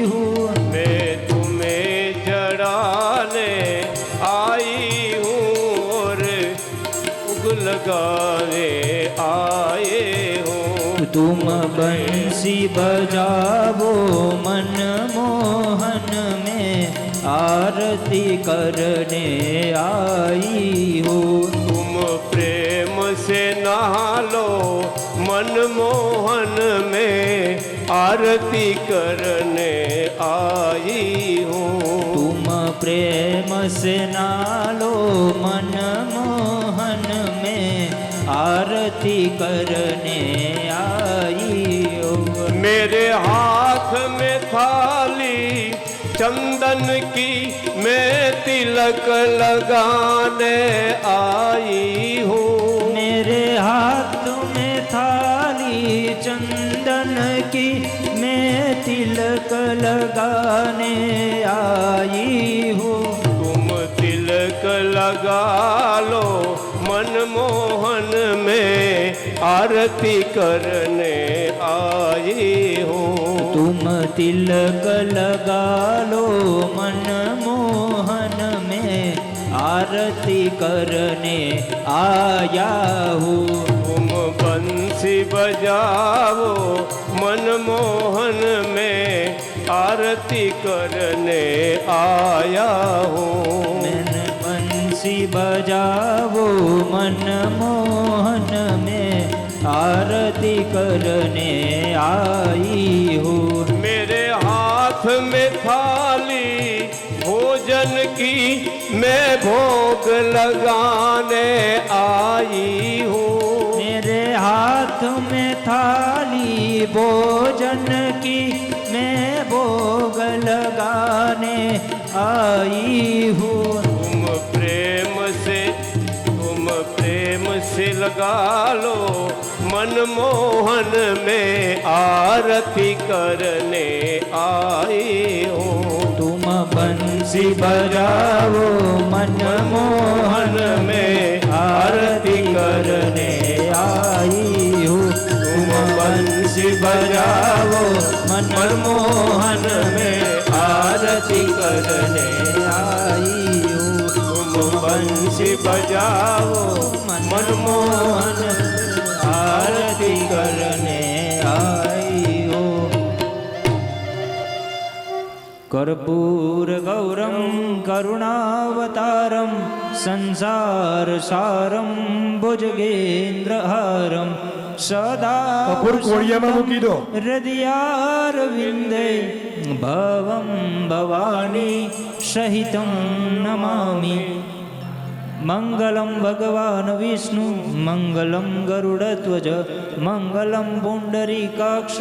[SPEAKER 2] हूँ.
[SPEAKER 5] मैं तुम्हें चढ़ाने आई हूँ और उग लगाने आए हूँ.
[SPEAKER 2] तुम बंसी बजावो मनमोहन में आरती करने आई हो.
[SPEAKER 5] तुम प्रेम से नहा लो मनमोहन में आरती करने आई हूँ।
[SPEAKER 2] तुम प्रेम से नालो मनमोहन में आरती करने आई हो।
[SPEAKER 5] मेरे हाथ में थाली चंदन की मैं तिलक लगाने आई हूँ।
[SPEAKER 2] मेरे हाथ में थाली चंदन की मैं तिलक लगाने आई हूँ।
[SPEAKER 5] तुम तिलक लगा लो मनमोहन में आरती करने आई हूँ।
[SPEAKER 2] तुम तिलक लगा लो मनमोहन में आरती करने आया हूँ।
[SPEAKER 5] तुम बंसी बजाओ मनमोहन में आरती करने आया हूँ।
[SPEAKER 2] मैंने बंसी बजावो मनमोहन में आरती करने आई हूँ।
[SPEAKER 5] मेरे हाथ में थाली भोजन की मैं भोग लगाने आई हूँ।
[SPEAKER 2] मेरे हाथ में थाली भोजन की मैं भोग लगाने आई हूँ।
[SPEAKER 5] तुम प्रेम से लगा लो मनमोहन में आरती करने आई हूँ।
[SPEAKER 2] तुम बंसी बजाओ मनमोहन में आरती करने आई हूँ। तुम बंसी बजाओ मनमोहन में आरती करने आई हूँ।
[SPEAKER 5] तुम बंसी बजाओ
[SPEAKER 2] मनमोहन आरती करने आई हो। कर्पूर गौरम करुणावतारम संसार सारम भुजगेन्द्रहारम सदा हृदयारविंदे भवं भवानी सहितं नमामि। मंगलम भगवान विष्णु मंगलम गरुड़ध्वज मंगलम पुंडरीकाक्ष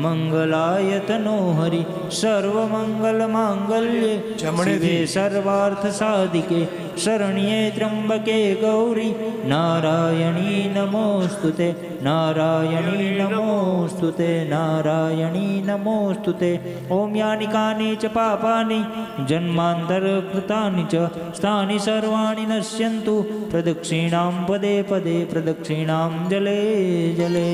[SPEAKER 2] मंगलायतनो हरि सर्वमंगल मांगल्ये शिवे सर्वार्थ साधिके शरण्ये त्र्यंबके गौरी नारायणी नमोस्तुते नारायणी नमोस्तुते नारायणी नमोस्तुते। ओम यानि कानि च पापानि जन्मान्तरकृतानि च स्थानि सर्वाणि नश्यन्तु प्रदक्षिणां पदे पदे प्रदक्षिणां जले जले।